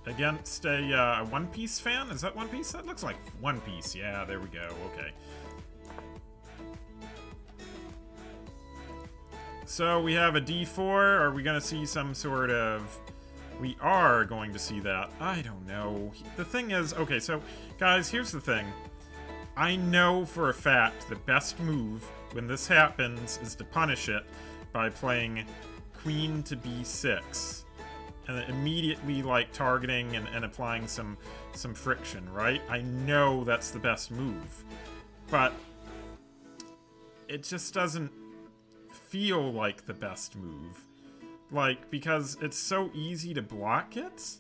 Against a One Piece fan? Is that One Piece? That looks like One Piece. Yeah, there we go. Okay. So we have a D4. Are we going to see some sort of... We are going to see that. I don't know. The thing is... Okay, so, guys, here's the thing. I know for a fact the best move when this happens is to punish it by playing Queen to B6. And then immediately, like, targeting and applying some friction, right? I know that's the best move. But it just doesn't feel like the best move. Like, because it's so easy to block it.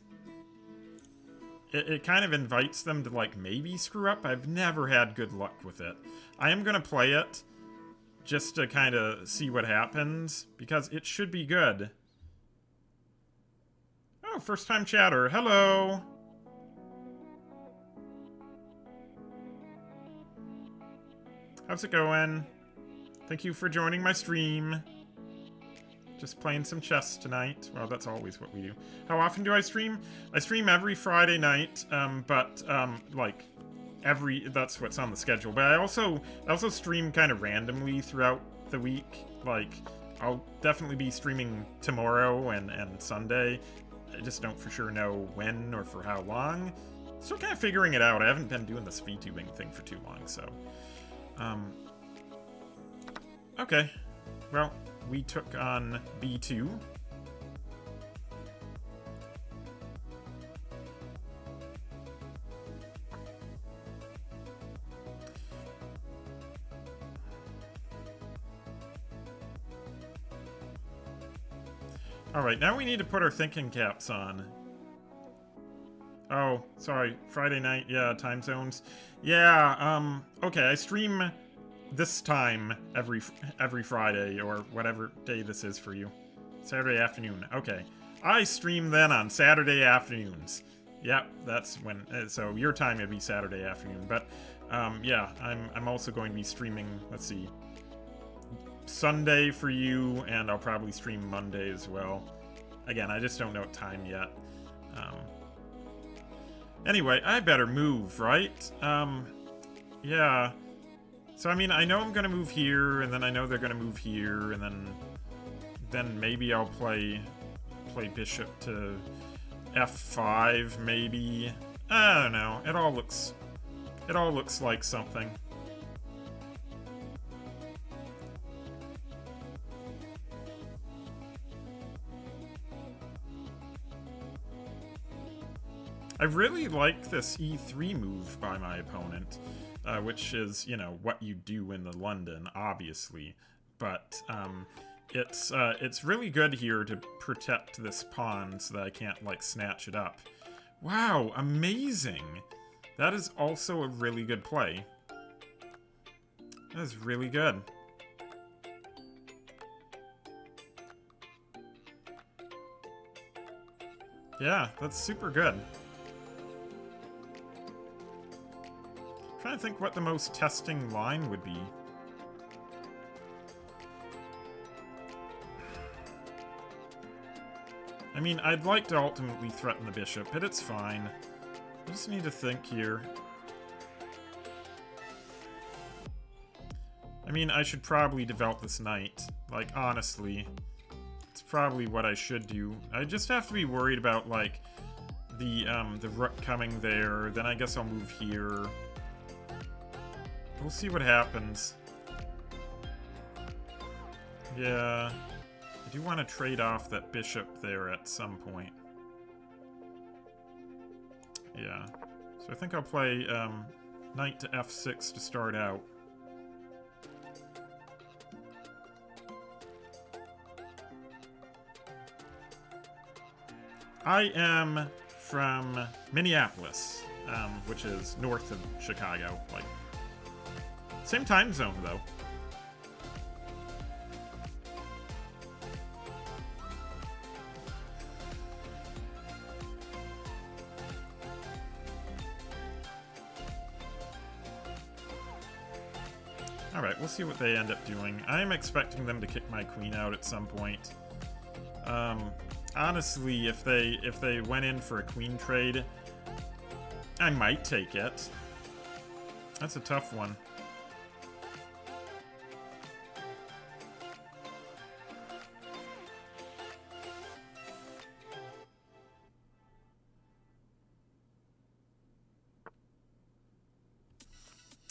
It kind of invites them to, like, maybe screw up. I've never had good luck with it. I am gonna play it just to kind of see what happens, because it should be good. Oh, first time chatter. Hello! How's it going? Thank you for joining my stream. Just playing some chess tonight. Well, that's always what we do. How often do I stream? I stream every Friday night, like, that's what's on the schedule. But I also stream kind of randomly throughout the week. Like, I'll definitely be streaming tomorrow and Sunday. I just don't for sure know when or for how long. Still kind of figuring it out. I haven't been doing this VTubing thing for too long, so... Okay. Well, we took on B2. Alright, now we need to put our thinking caps on. Oh, sorry. Friday night, yeah, time zones. Yeah, okay, I stream this time every Friday, or whatever day this is for you. Saturday afternoon, okay. I stream then on Saturday afternoons. Yep, that's when, so your time would be Saturday afternoon. But, yeah, I'm also going to be streaming, let's see, Sunday for you, and I'll probably stream Monday as well. Again, I just don't know time yet. Anyway, I better move, right? Yeah. So, I mean, I know I'm gonna move here, and then I know they're gonna move here, and then maybe I'll play bishop to f5, maybe. I don't know. It all looks like something. I really like this e3 move by my opponent, which is, you know, what you do in the London, obviously. But it's really good here to protect this pawn so that I can't, like, snatch it up. Wow, amazing! That is also a really good play. That is really good. Yeah, that's super good. Trying to think what the most testing line would be. I mean, I'd like to ultimately threaten the bishop, but it's fine. just need to think here. I mean, I should probably develop this knight. Like, honestly, it's probably what I should do. I just have to be worried about, like, the rook coming there. Then I guess I'll move here. We'll see what happens. Yeah, I do want to trade off that bishop there at some point. Yeah, so I think I'll play knight to f6 to start out. I am from Minneapolis, which is north of Chicago. Like, same time zone, though. Alright, we'll see what they end up doing. I'm expecting them to kick my queen out at some point. Honestly, if they went in for a queen trade, I might take it. That's a tough one.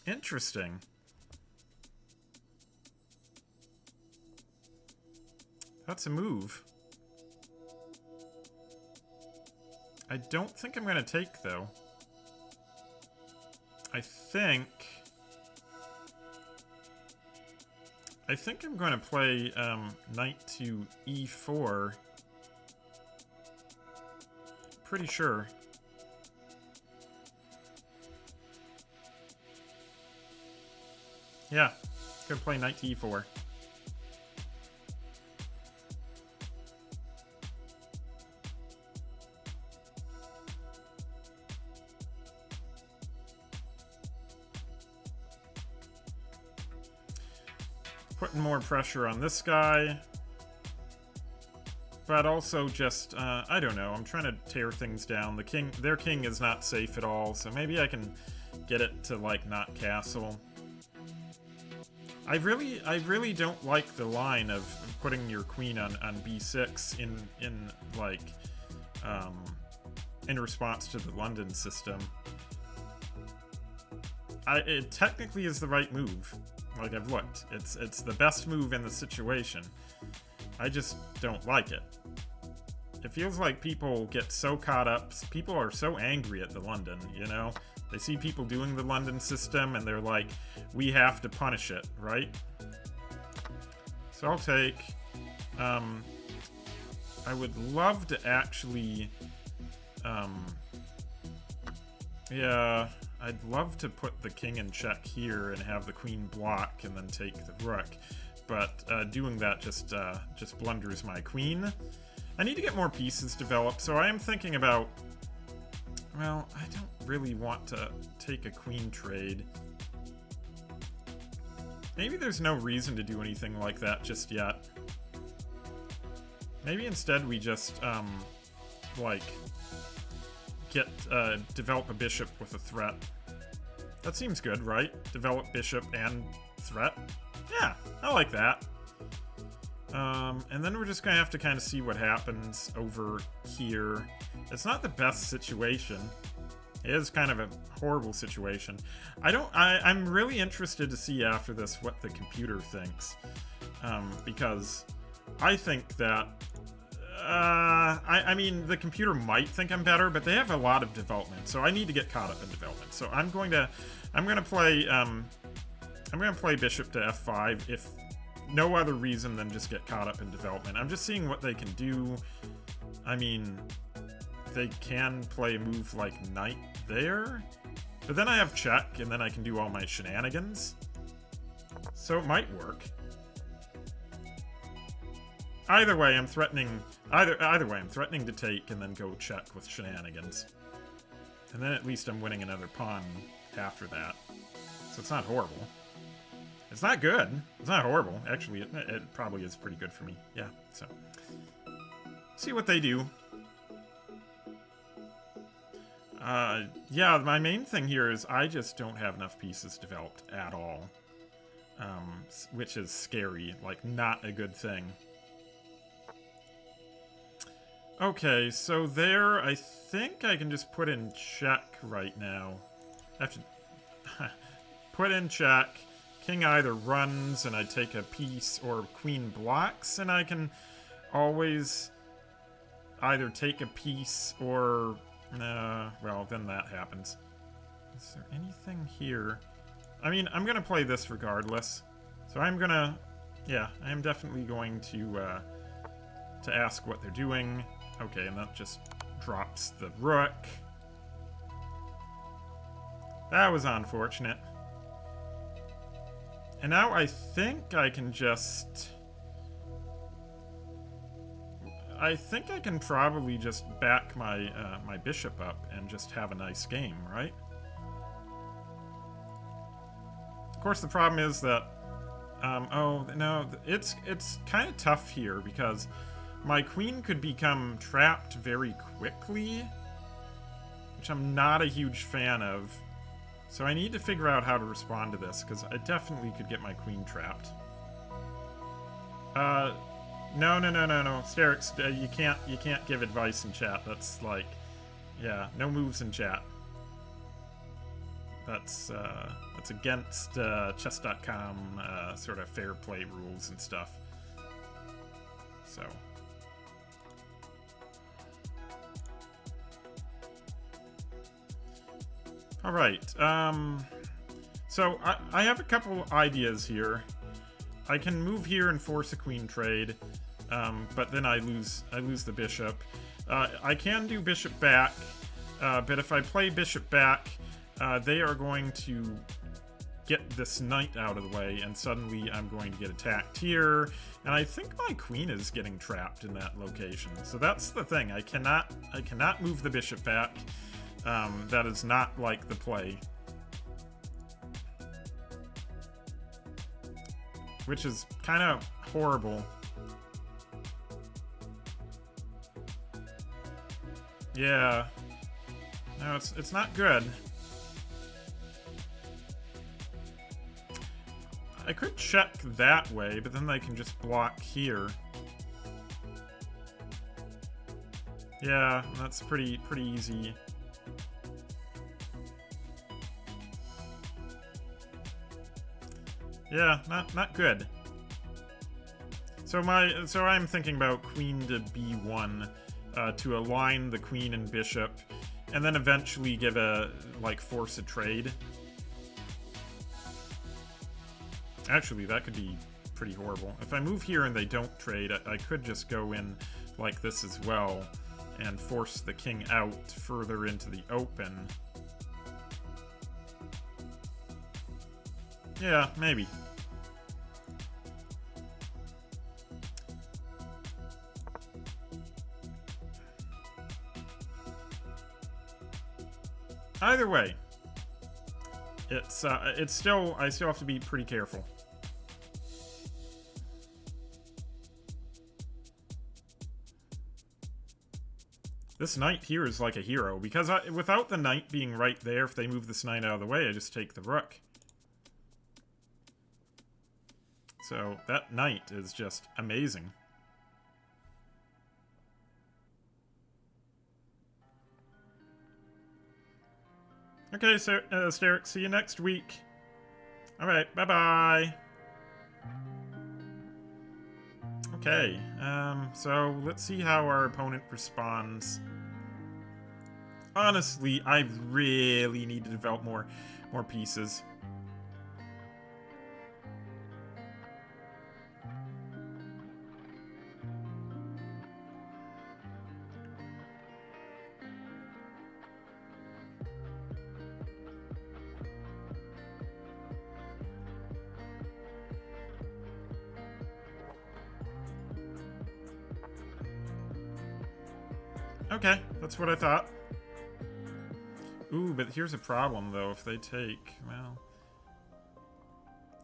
Interesting. That's a move. I don't think I'm going to take, though. I think I'm going to play knight to e4. Pretty sure. Yeah, gonna play knight to e4. Putting more pressure on this guy. But also just, I don't know, I'm trying to tear things down. Their king is not safe at all, so maybe I can get it to, like, not castle. I really don't like the line of putting your queen on b6 in like, in response to the London system. It technically is the right move. Like, I've looked. It's the best move in the situation. I just don't like it. It feels like people get so caught up. People are so angry at the London, you know? They see people doing the London system, and they're like, we have to punish it, right? So I'll take... I would love to actually... yeah, I'd love to put the king in check here and have the queen block and then take the rook. But doing that just blunders my queen. I need to get more pieces developed, so I am thinking about... Well, I don't really want to take a queen trade. Maybe there's no reason to do anything like that just yet. Maybe instead we just, like, develop a bishop with a threat. That seems good, right? Develop bishop and threat? Yeah, I like that. And then we're just gonna have to kind of see what happens over here. It's not the best situation. It is kind of a horrible situation. I'm really interested to see after this what the computer thinks. Because I think that, I mean, the computer might think I'm better, but they have a lot of development, so I need to get caught up in development. So I'm gonna play bishop to f5 if no other reason than just get caught up in development. I'm just seeing what they can do. I mean, they can play a move like knight there, but then I have check, and then I can do all my shenanigans. So it might work. Either way, I'm threatening. Either way, I'm threatening to take and then go check with shenanigans, and then at least I'm winning another pawn after that. So it's not horrible. It's not good. It's not horrible. Actually, it probably is pretty good for me. Yeah, so. See what they do. Yeah, my main thing here is I just don't have enough pieces developed at all. Which is scary, like not a good thing. Okay, so there, I think I can just put in check right now. I have to put in check. King either runs and I take a piece, or queen blocks and I can always either take a piece or... well, then that happens. Is there anything here? I mean, I'm gonna play this regardless. So I'm gonna... yeah, I am definitely going to ask what they're doing. Okay, and that just drops the rook. That was unfortunate. And now I think I can just... I think I can probably just back my my bishop up and just have a nice game, right? Of course, the problem is that... oh, no, it's kind of tough here because my queen could become trapped very quickly, which I'm not a huge fan of. So I need to figure out how to respond to this, because I definitely could get my queen trapped. No, Sterix, you can't give advice in chat. That's like, yeah, no moves in chat. That's against chess.com sort of fair play rules and stuff. So. All right. So I have a couple ideas here. I can move here and force a queen trade, but then I lose the bishop. I can do bishop back, but if I play bishop back, they are going to get this knight out of the way, and suddenly I'm going to get attacked here. And I think my queen is getting trapped in that location. So that's the thing. I cannot move the bishop back. That is not like the play. Which is kind of horrible. Yeah. No, it's not good. I could check that way, but then they can just block here. Yeah, that's pretty easy. Yeah, not good. So I'm thinking about queen to b1 to align the queen and bishop, and then eventually give force a trade. Actually, that could be pretty horrible. If I move here and they don't trade, I could just go in like this as well and force the king out further into the open. Yeah, maybe. Either way, it's still, I still have to be pretty careful. This knight here is like a hero, because without the knight being right there, if they move this knight out of the way, I just take the rook. So that knight is just amazing. Okay, so Sterix, see you next week. Alright, bye-bye. Okay, so let's see how our opponent responds. Honestly, I really need to develop more pieces. Okay, that's what I thought. Ooh, but here's a problem, though. If they take, well...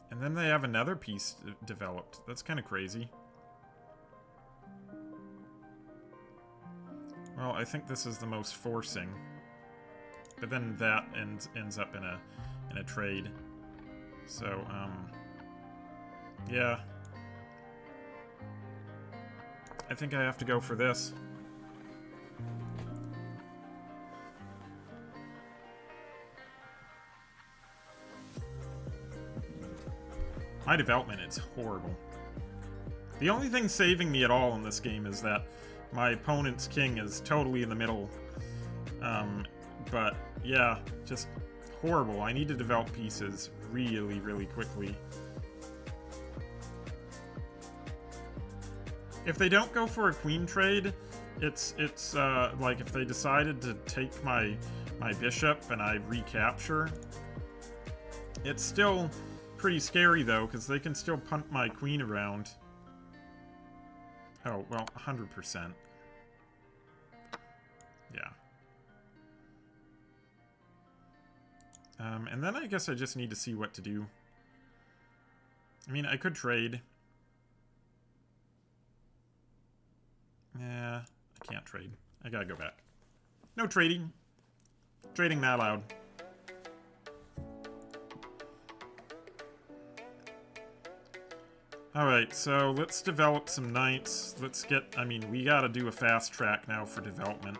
And then they have another piece developed. That's kind of crazy. Well, I think this is the most forcing. But then that ends up in a trade. So, yeah. I think I have to go for this. My development is horrible. The only thing saving me at all in this game is that my opponent's king is totally in the middle. But, yeah, just horrible. I need to develop pieces really, really quickly. If they don't go for a queen trade, it's like if they decided to take my bishop and I recapture, it's still pretty scary though, because they can still punt my queen around. Oh, well, 100%. Yeah. And then I guess I just need to see what to do. I mean, I could trade. Yeah, I can't trade. I gotta go back. No trading. Trading not allowed. Alright, so let's develop some knights. Let's get... I mean, we gotta do a fast track now for development.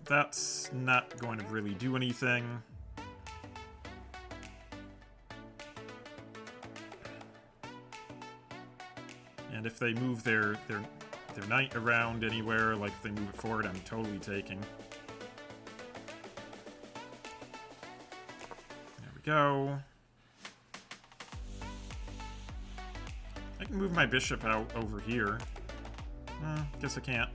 That's not going to really do anything. And if they move their knight around anywhere, like if they move it forward, I'm totally taking. There we go. I can move my bishop out over here. Guess I can't.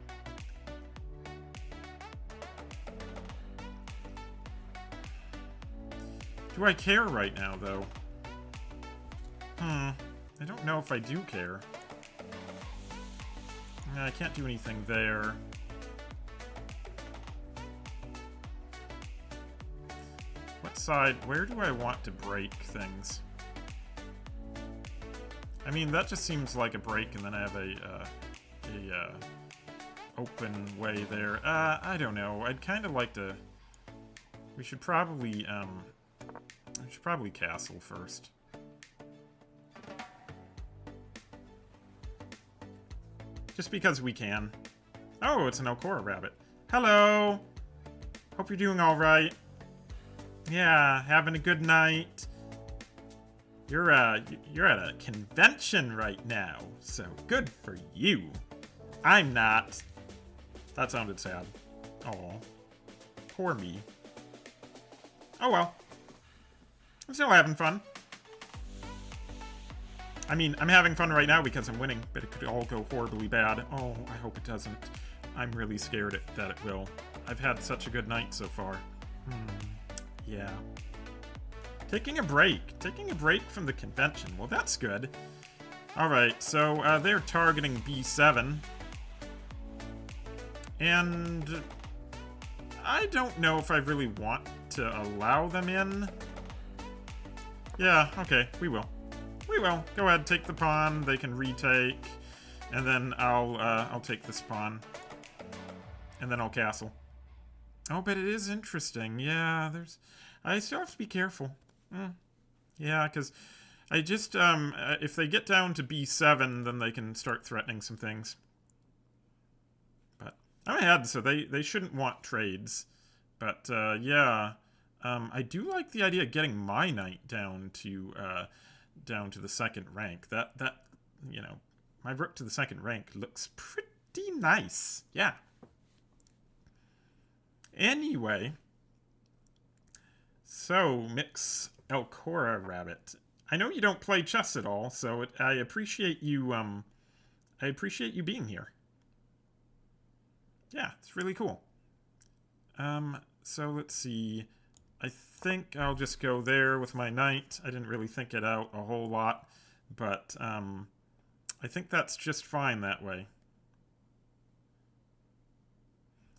Do I care right now, though? I don't know if I do care. I can't do anything there. What side? Where do I want to break things? I mean, that just seems like a break, and then I have a open way there. I don't know. I'd kind of like to... We should probably castle first. Just because we can. Oh, it's an Alcora rabbit. Hello! Hope you're doing alright. Yeah, having a good night. You're at a convention right now, so good for you. I'm not. That sounded sad. Oh, poor me. Oh well. I'm still having fun. I mean, I'm having fun right now because I'm winning, but it could all go horribly bad. Oh, I hope it doesn't. I'm really scared that it will. I've had such a good night so far. Yeah. Taking a break from the convention. Well, that's good. Alright, so they're targeting B7. And I don't know if I really want to allow them in. Yeah, okay, we will. We will. Go ahead, take the pawn. They can retake. And then I'll take this pawn. And then I'll castle. Oh, but it is interesting. Yeah, I still have to be careful. Yeah, because I just, if they get down to B7, then they can start threatening some things. But I'm ahead, so they shouldn't want trades. But, yeah, I do like the idea of getting my knight down to the second rank. That, you know, my rook to the second rank looks pretty nice. Yeah. Anyway, so Mix Alcora Rabbit. I know you don't play chess at all, so I appreciate you. I appreciate you being here. Yeah, it's really cool. So let's see. I think I'll just go there with my knight. I didn't really think it out a whole lot, but I think that's just fine that way.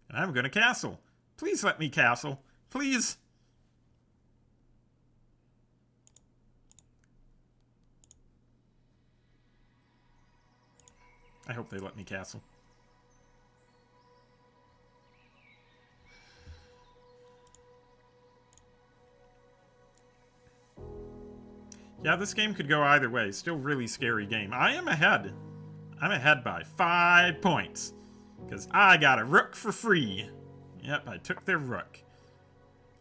And I'm gonna castle. Please let me castle. Please. I hope they let me castle. Yeah, this game could go either way. Still really scary game. I am ahead. I'm ahead by 5 points. Because I got a rook for free. Yep, I took their rook.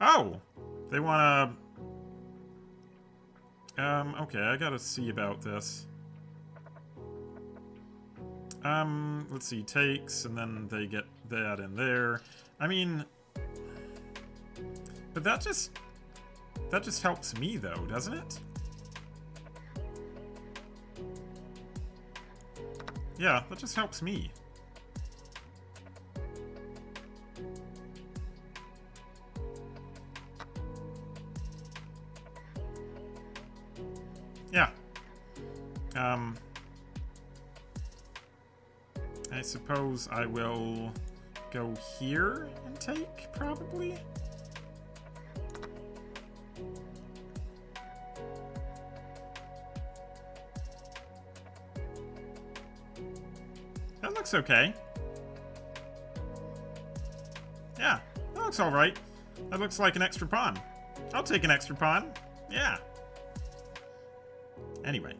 Oh! They want to... okay, I gotta see about this. Let's see, takes, and then they get that in there. I mean... But that just helps me, though, doesn't it? Yeah, that just helps me. Yeah. I suppose I will go here and take, probably? That looks okay. Yeah, that looks alright. That looks like an extra pawn. I'll take an extra pawn. Yeah. Anyway.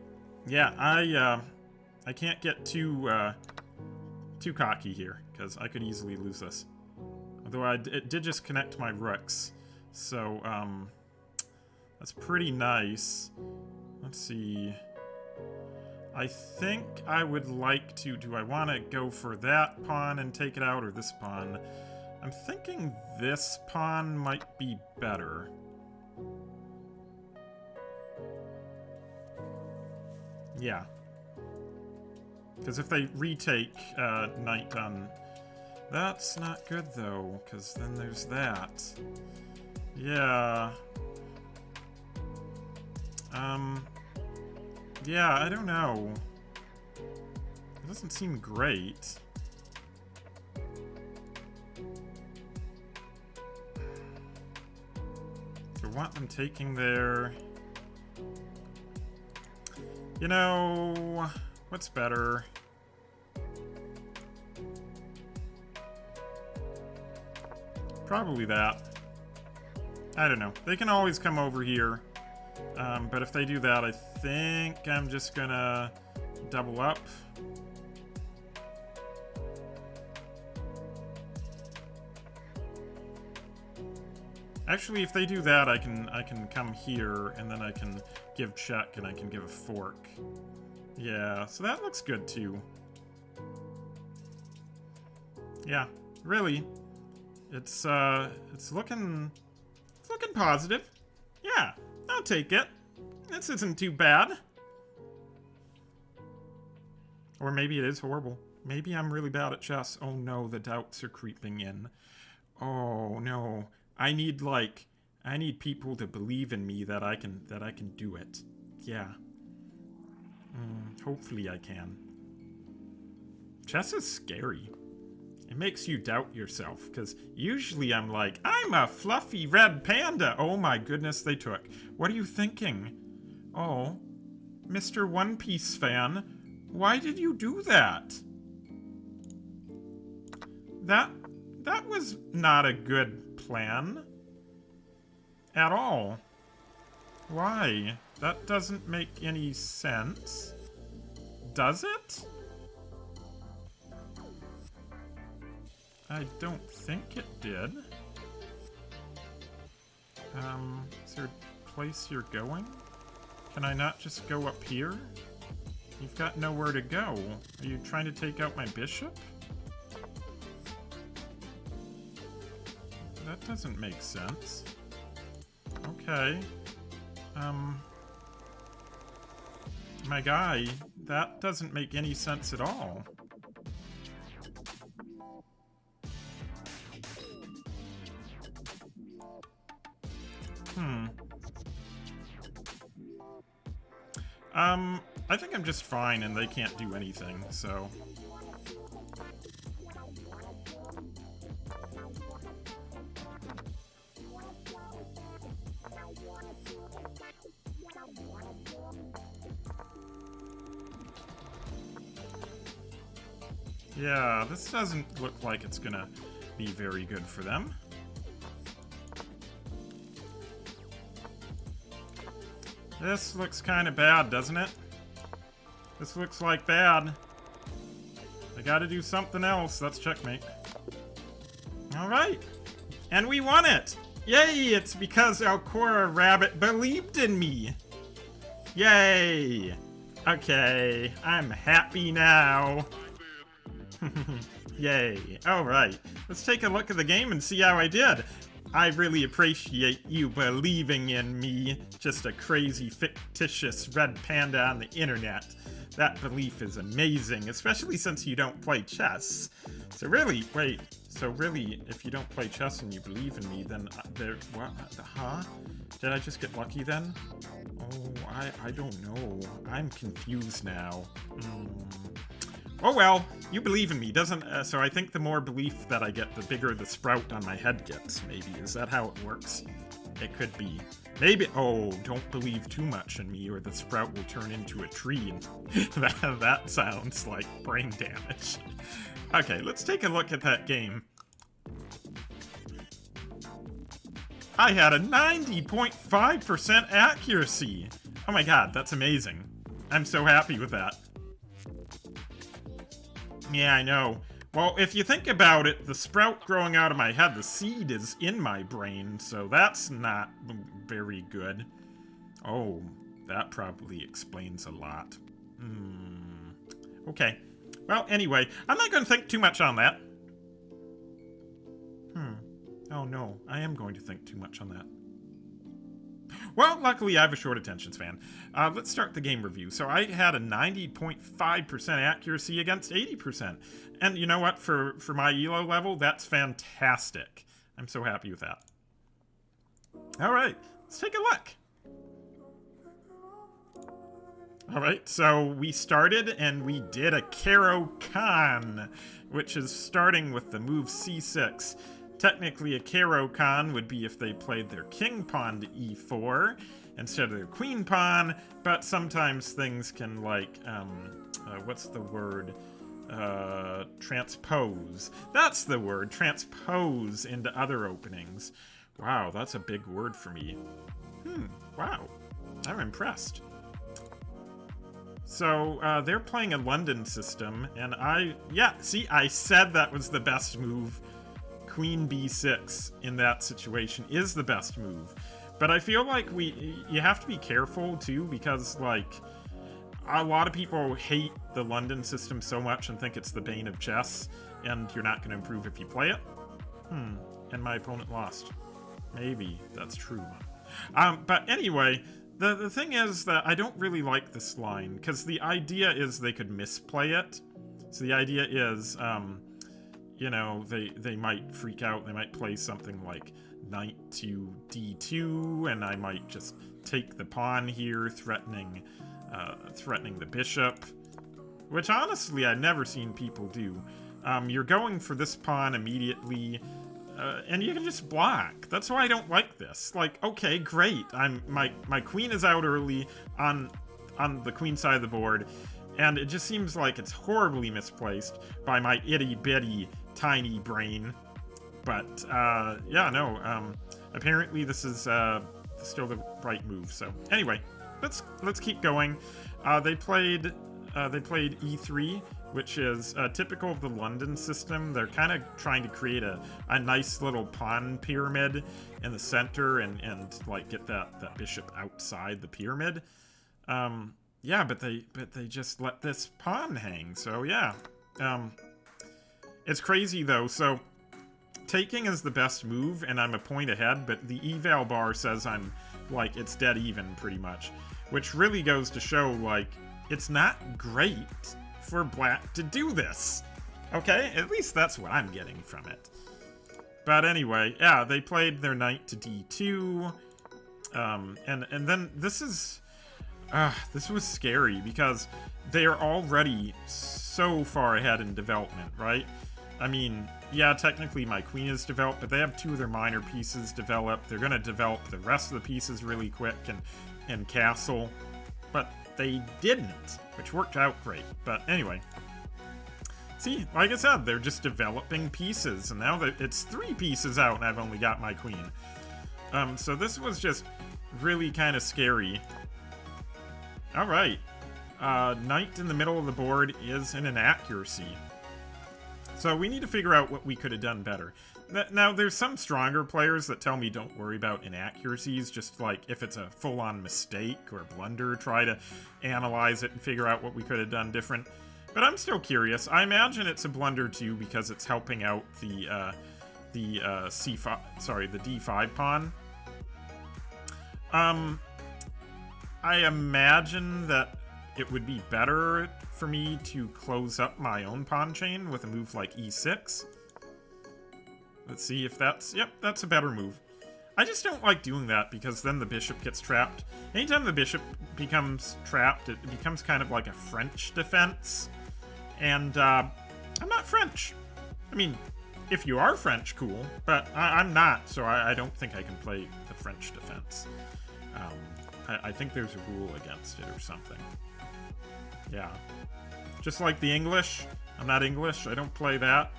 Yeah, I can't get too cocky here, because I could easily lose this. Although it did just connect my rooks. So, that's pretty nice. Let's see... I think I would like to... Do I want to go for that pawn and take it out, or this pawn? I'm thinking this pawn might be better. Yeah. Because if they retake knight on... That's not good, though, because then there's that. Yeah. Yeah, I don't know. It doesn't seem great. Do I want them taking their... You know... What's better? Probably that. I don't know. They can always come over here. But if they do that, I think I'm just gonna double up. Actually, if they do that, I can come here, and then I can give check, and I can give a fork. Yeah, so that looks good too. Yeah, really, it's looking positive. Yeah, I'll take it. This isn't too bad. Or maybe it is horrible. Maybe I'm really bad at chess. Oh no, the doubts are creeping in. Oh no. I need people to believe in me that I can do it. Yeah. Hopefully I can. Chess is scary. It makes you doubt yourself, because usually I'm like, I'm a fluffy red panda. Oh my goodness, they took. What are you thinking? Oh, Mr. One Piece fan, why did you do that? That was not a good plan. At all. Why? That doesn't make any sense. Does it? I don't think it did. Is there a place you're going? Can I not just go up here? You've got nowhere to go. Are you trying to take out my bishop? That doesn't make sense. Okay. My guy, that doesn't make any sense at all. I think I'm just fine and they can't do anything, so... Yeah, this doesn't look like it's gonna be very good for them. This looks kind of bad, doesn't it? This looks like bad. I gotta do something else. That's checkmate. Alright. And we won it! Yay! It's because Alcora Rabbit believed in me! Yay! Okay, I'm happy now. Yay. Alright, let's take a look at the game and see how I did. I really appreciate you believing in me. Just a crazy, fictitious red panda on the internet. That belief is amazing, especially since you don't play chess. So really, wait, so really, if you don't play chess and you believe in me, then what, huh? Did I just get lucky then? Oh, I don't know. I'm confused now. Oh well, you believe in me, doesn't, so I think the more belief that I get, the bigger the sprout on my head gets, maybe. Is that how it works? It could be. Maybe, oh, don't believe too much in me or the sprout will turn into a tree. And that sounds like brain damage. Okay, let's take a look at that game. I had a 90.5% accuracy. Oh my god, that's amazing. I'm so happy with that. Yeah, I know. Well, if you think about it, the sprout growing out of my head, the seed is in my brain, so that's not very good. Oh, that probably explains a lot. Okay. Well, anyway, I'm not going to think too much on that. Oh no, I am going to think too much on that. Well, luckily I have a short attention span. Let's start the game review. So I had a 90.5% accuracy against 80%. And you know what? For my ELO level, that's fantastic. I'm so happy with that. Alright, let's take a look. Alright, so we started and we did a Caro Kann, which is starting with the move C6. Technically, a Caro Kann would be if they played their king pawn to e4 instead of their queen pawn, but sometimes things can, like, what's the word? Transpose. That's the word, transpose into other openings. Wow, that's a big word for me. Wow, I'm impressed. So, they're playing a London system, and yeah, see, I said that was the best move. Queen b6 in that situation is the best move. But I feel like you have to be careful too, because like a lot of people hate the London system so much and think it's the bane of chess, and you're not going to improve if you play it. And my opponent lost. Maybe that's true. But anyway, the thing is that I don't really like this line, because the idea is they could misplay it. So the idea is, you know, they might freak out, they might play something like knight to d2, and I might just take the pawn here, threatening the bishop, which honestly I've never seen people do. You're going for this pawn immediately, and you can just block. That's why I don't like this. Like, okay, great, my queen is out early on the queen side of the board, and it just seems like it's horribly misplaced by my itty-bitty tiny brain. But yeah, no, apparently this is still the right move. So anyway, let's keep going. They played e3, which is typical of the London system. They're kind of trying to create a nice little pawn pyramid in the center and like get that bishop outside the pyramid. Yeah, but they just let this pawn hang. So yeah, it's crazy though. So taking is the best move, and I'm a point ahead, but the eval bar says I'm like it's dead even pretty much, which really goes to show like it's not great for black to do this. Okay, at least that's what I'm getting from it. But anyway, yeah, they played their knight to d2, and then this was scary because they are already so far ahead in development, right? I mean, yeah, technically my queen is developed, but they have two of their minor pieces developed. They're going to develop the rest of the pieces really quick and castle, but they didn't, which worked out great. But anyway, see, like I said, they're just developing pieces, and now it's 3 pieces out, and I've only got my queen. So this was just really kind of scary. Alright. Knight in the middle of the board is an inaccuracy. So we need to figure out what we could have done better. Now, there's some stronger players that tell me don't worry about inaccuracies, just like if it's a full-on mistake or blunder, try to analyze it and figure out what we could have done different. But I'm still curious. I imagine it's a blunder too because it's helping out the C5, sorry, the D5 pawn. I imagine that it would be better for me to close up my own pawn chain with a move like E6. Let's see if that's... Yep, that's a better move. I just don't like doing that because then the bishop gets trapped. Anytime the bishop becomes trapped, it becomes kind of like a French defense. And I'm not French. I mean, if you are French, cool. But I'm not, so I don't think I can play the French defense. I think there's a rule against it or something. Yeah. Just like the English. I'm not English. I don't play that.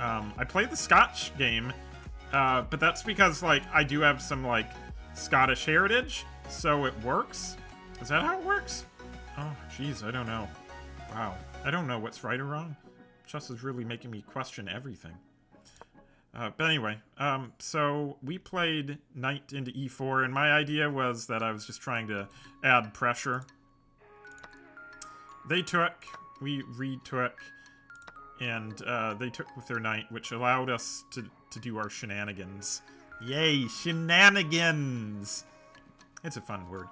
I play the Scotch game, but that's because, like, I do have some, like, Scottish heritage, so it works. Is that how it works? Oh, jeez, I don't know. Wow. I don't know what's right or wrong. Chess is really making me question everything. But anyway, so we played knight into e4, and my idea was that I was just trying to add pressure. They took, we retook, and they took with their knight, which allowed us to do our shenanigans. Yay, shenanigans! It's a fun word.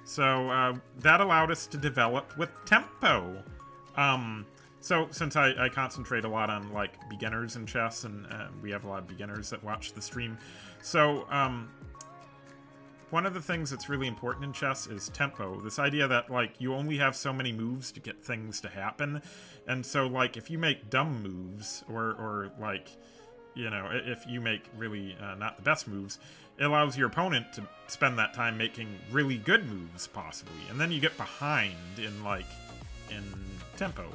So that allowed us to develop with tempo. So since I concentrate a lot on, like, beginners in chess, and we have a lot of beginners that watch the stream, so one of the things that's really important in chess is tempo. This idea that, like, you only have so many moves to get things to happen. And so, like, if you make dumb moves, or like, you know, if you make really not the best moves, it allows your opponent to spend that time making really good moves, possibly. And then you get behind in, like, in tempo.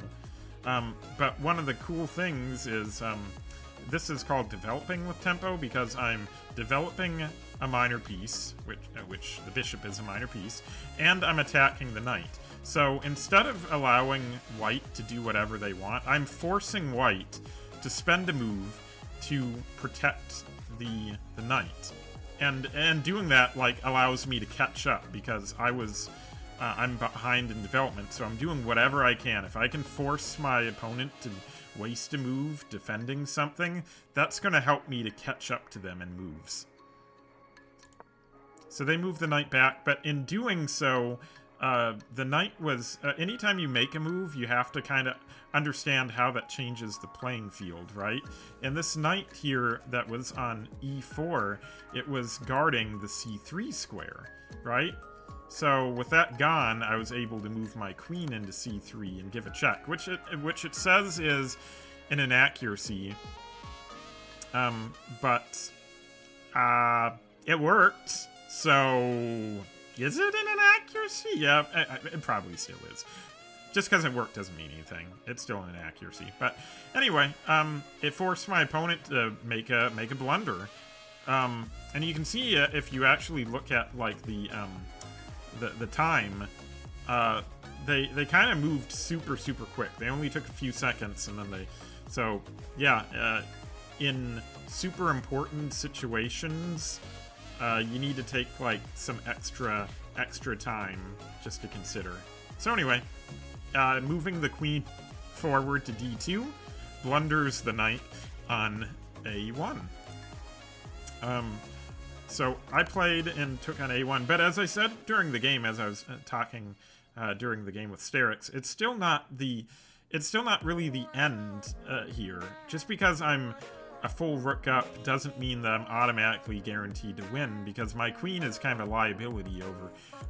But one of the cool things is, this is called developing with tempo, because I'm developing a minor piece, which the bishop is a minor piece, and I'm attacking the knight. So instead of allowing white to do whatever they want, I'm forcing white to spend a move to protect the knight. And doing that, like, allows me to catch up, because I'm behind in development, so I'm doing whatever I can. If I can force my opponent to waste a move defending something, that's going to help me to catch up to them in moves. So they move the knight back, but in doing so, the knight was... anytime you make a move, you have to kind of understand how that changes the playing field, right? And this knight here that was on e4, it was guarding the c3 square, right? So with that gone, I was able to move my queen into c3 and give a check, which it says is an inaccuracy. But it worked. So is it an inaccuracy? Yeah, it probably still is. Just because it worked doesn't mean anything. It's still an inaccuracy. But anyway, it forced my opponent to make a blunder. And you can see if you actually look at, like, the time, they kind of moved super quick. They only took a few seconds, and then so yeah, in super important situations, you need to take, like, some extra time just to consider. So anyway, moving the queen forward to d2 blunders the knight on a1. So I played and took on a1, but as I said during the game, as I was talking during the game with Sterix, it's still not really the end here. Just because I'm a full rook up doesn't mean that I'm automatically guaranteed to win, because my queen is kind of a liability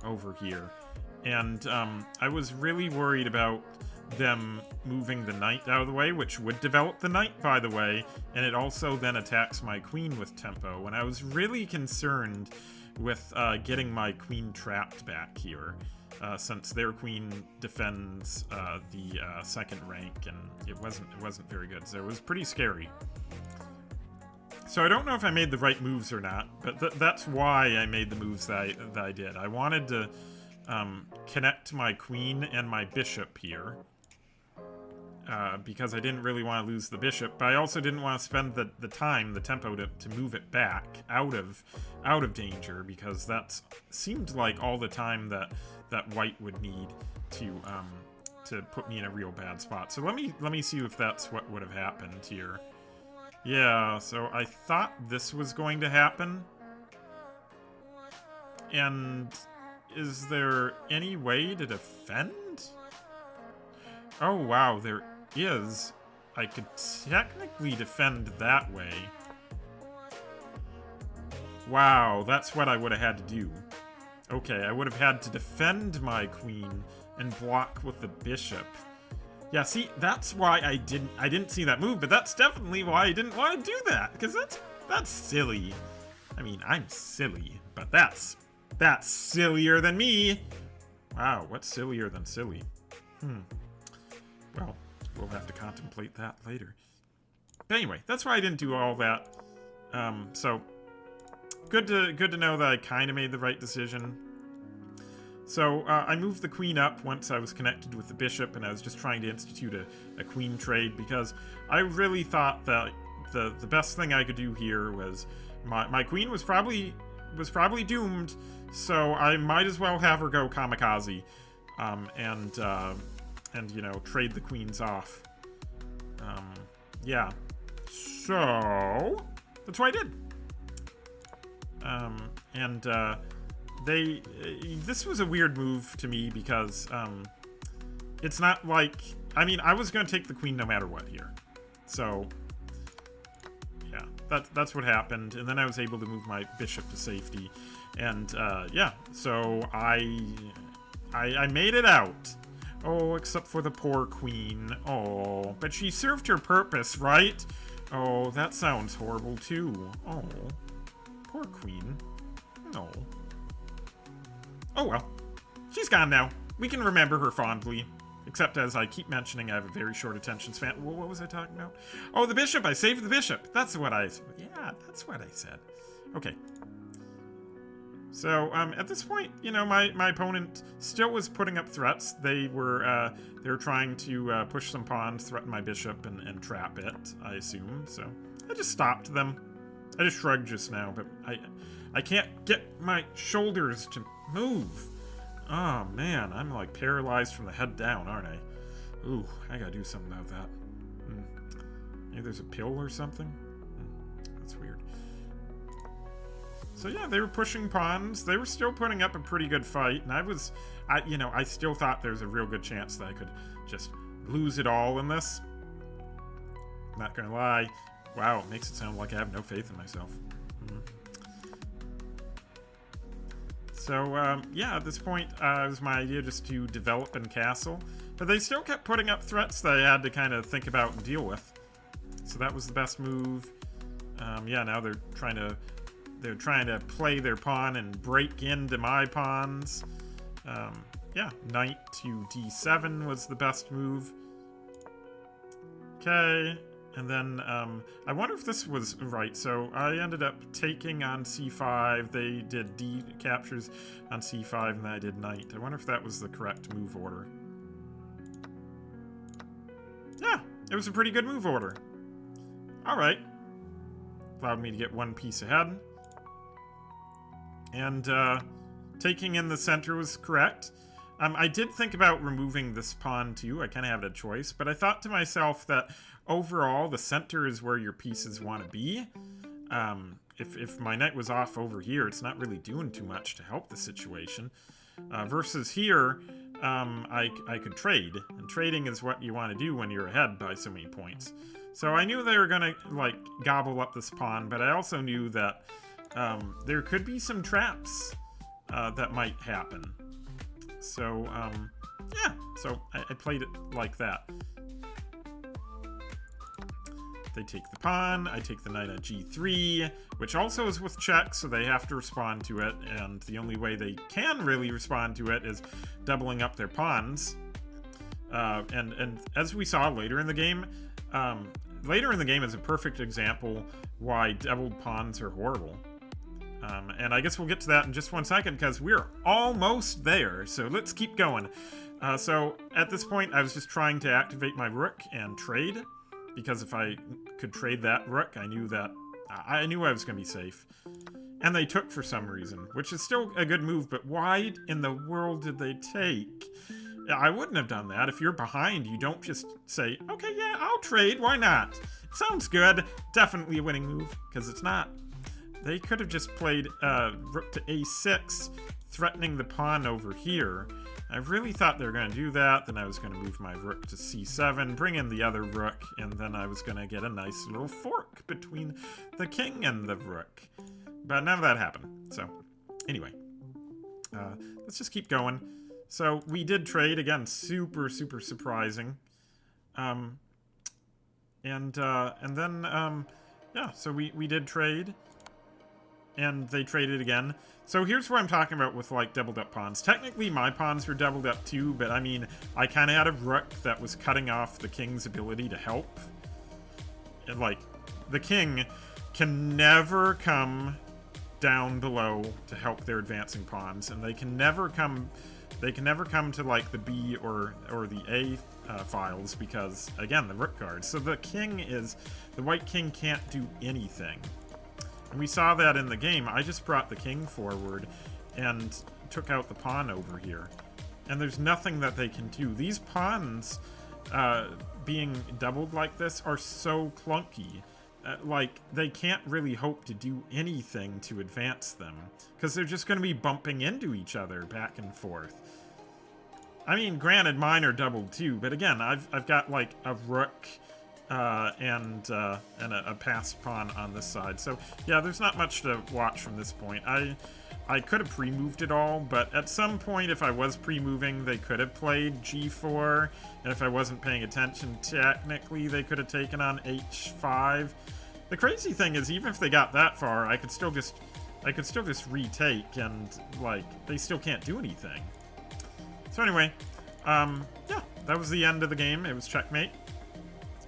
over here. And I was really worried about them moving the knight out of the way, which would develop the knight, by the way, and it also then attacks my queen with tempo, and I was really concerned with getting my queen trapped back here, since their queen defends the second rank, and it wasn't very good, so it was pretty scary. So I don't know if I made the right moves or not, but that's why I made the moves that I did. I wanted to connect my queen and my bishop here. Because I didn't really want to lose the bishop, but I also didn't want to spend the time, the tempo to move it back out of danger, because that seemed like all the time that white would need to put me in a real bad spot. So let me see if that's what would have happened here. Yeah, so I thought this was going to happen. And is there any way to defend? Oh wow, there is. I could technically defend that way. Wow, that's what I would have had to do. Okay, I would have had to defend my queen and block with the bishop. Yeah, see, that's why I didn't see that move, but that's definitely why I didn't want to do that, because that's silly. I mean, I'm silly, but that's sillier than me. Wow, what's sillier than silly? Well, we'll have to contemplate that later. But anyway, that's why I didn't do all that. So good to know that I kind of made the right decision. So I moved the queen up once I was connected with the bishop, and I was just trying to institute a queen trade, because I really thought that the best thing I could do here was my queen was probably doomed, so I might as well have her go kamikaze, and you know, trade the queens off. Yeah. So that's what I did. This was a weird move to me, because it's not like, I mean, I was going to take the queen no matter what here. So yeah, that's what happened. And then I was able to move my bishop to safety. And yeah, so I made it out. Oh, except for the poor queen. Oh, but she served her purpose, right? Oh, that sounds horrible too. Oh, poor queen. No. Oh well. She's gone now. We can remember her fondly. Except, as I keep mentioning, I have a very short attention span. What was I talking about? Oh, the bishop! I saved the bishop! That's what I... Yeah, that's what I said. Okay. So, at this point, you know, my opponent still was putting up threats. They were trying to push some pawns, threaten my bishop, and trap it, I assume. So, I just stopped them. I just shrugged just now, but I can't get my shoulders to move. Oh, man, I'm, like, paralyzed from the head down, aren't I? Ooh, I gotta do something about that. Maybe there's a pill or something? That's weird. So yeah, they were pushing pawns. They were still putting up a pretty good fight, and I still thought there was a real good chance that I could just lose it all in this. Not gonna lie. Wow, it makes it sound like I have no faith in myself. So yeah, at this point, it was my idea just to develop and castle, but they still kept putting up threats that I had to kind of think about and deal with. So that was the best move. Yeah, now they're trying to play their pawn and break into my pawns. Yeah, knight to d7 was the best move. Okay, and then I wonder if this was right. So I ended up taking on c5. They did d captures on c5, and then I did knight. I wonder if that was the correct move order. Yeah, it was a pretty good move order. All right. Allowed me to get one piece ahead. And taking in the center was correct. I did think about removing this pawn too. I kind of had a choice, but I thought to myself that overall the center is where your pieces want to be. If my knight was off over here, it's not really doing too much to help the situation. Versus here, I could trade, and trading is what you want to do when you're ahead by so many points. So I knew they were gonna like gobble up this pawn, but I also knew that there could be some traps that might happen. So, yeah, so I played it like that. They take the pawn, I take the knight on g3, which also is with check, so they have to respond to it, and the only way they can really respond to it is doubling up their pawns. And as we saw later in the game, later in the game is a perfect example why doubled pawns are horrible. And I guess we'll get to that in just 1 second, because we're almost there, so let's keep going. So at this point, I was just trying to activate my rook and trade, because if I could trade that rook, I knew I was going to be safe. And they took for some reason, which is still a good move, but why in the world did they take? I wouldn't have done that. If you're behind, you don't just say, okay, yeah, I'll trade, why not? It sounds good. Definitely a winning move, because it's not. They could have just played rook to a6, threatening the pawn over here. I really thought they were going to do that. Then I was going to move my rook to c7, bring in the other rook, and then I was going to get a nice little fork between the king and the rook. But none of that happened. So, anyway. Let's just keep going. So, we did trade. Again, super, super surprising. And then, yeah, so we did trade. And they traded again. So here's what I'm talking about with, like, doubled up pawns. Technically, my pawns were doubled up too, but I mean, I kind of had a rook that was cutting off the king's ability to help. And, like, the king can never come down below to help their advancing pawns, and they can never come to, like, the B or the A files because, again, the rook guards. So the white king can't do anything. And we saw that in the game. I just brought the king forward and took out the pawn over here. And there's nothing that they can do. These pawns being doubled like this are so clunky. Like, they can't really hope to do anything to advance them. Because they're just going to be bumping into each other back and forth. I mean, granted, mine are doubled too. But again, I've got, like, a rook... and a passed pawn on this side. So, yeah, there's not much to watch from this point. I could have pre-moved it all, but at some point, if I was pre-moving, they could have played g4, and if I wasn't paying attention, technically, they could have taken on h5. The crazy thing is, even if they got that far, I could still just retake, and, like, they still can't do anything. So anyway, yeah, that was the end of the game. It was checkmate.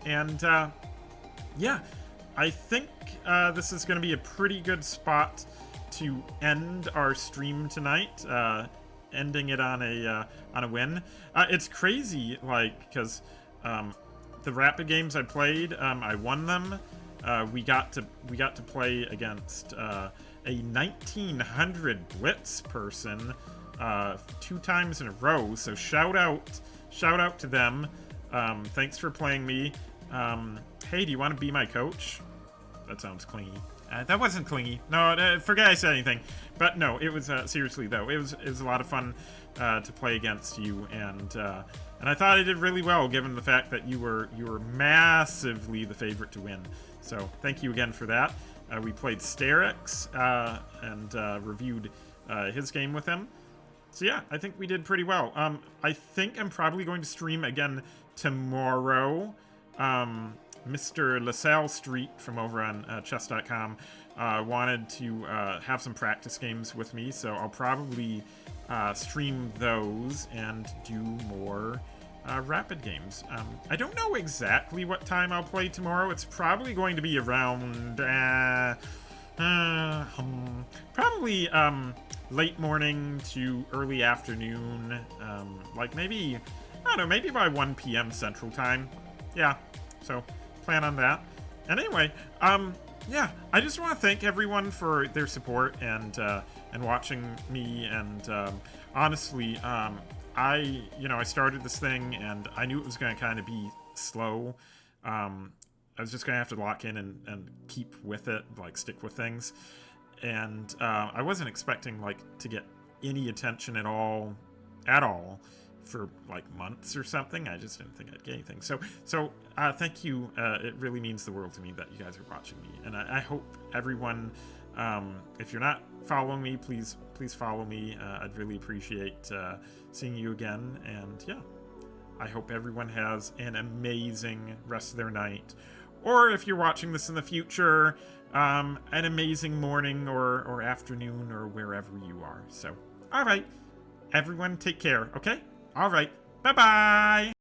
And, yeah, I think this is going to be a pretty good spot to end our stream tonight, ending it on a win. It's crazy, like, because the rapid games I played, I won them. We got to play against a 1900 Blitz person 2 times in a row. So shout out to them. Thanks for playing me. Hey, do you want to be my coach? That sounds clingy. That wasn't clingy. No, forget I said anything. But no, it was, seriously though, it was a lot of fun, to play against you, and I thought I did really well, given the fact that you were massively the favorite to win. So, thank you again for that. We played Sterix, and, reviewed, his game with him. So yeah, I think we did pretty well. I think I'm probably going to stream again tomorrow. Mr. LaSalle Street from over on chess.com wanted to have some practice games with me, so I'll probably stream those and do more rapid games. I don't know exactly what time I'll play tomorrow. It's probably going to be around probably late morning to early afternoon, like maybe, I don't know, maybe by 1 p.m. Central Time. Yeah, so plan on that. And anyway, yeah, I just want to thank everyone for their support and watching me. And honestly, I started this thing and I knew it was going to kind of be slow. I was just going to have to lock in and keep with it, like stick with things. And I wasn't expecting like to get any attention at all for like months or something. I just didn't think I'd get anything. So thank you. It really means the world to me that you guys are watching me. And I hope everyone, if you're not following me, please follow me. I'd really appreciate seeing you again. And yeah, I hope everyone has an amazing rest of their night. Or if you're watching this in the future, an amazing morning or afternoon or wherever you are. So, all right, everyone take care, okay? All right, bye-bye!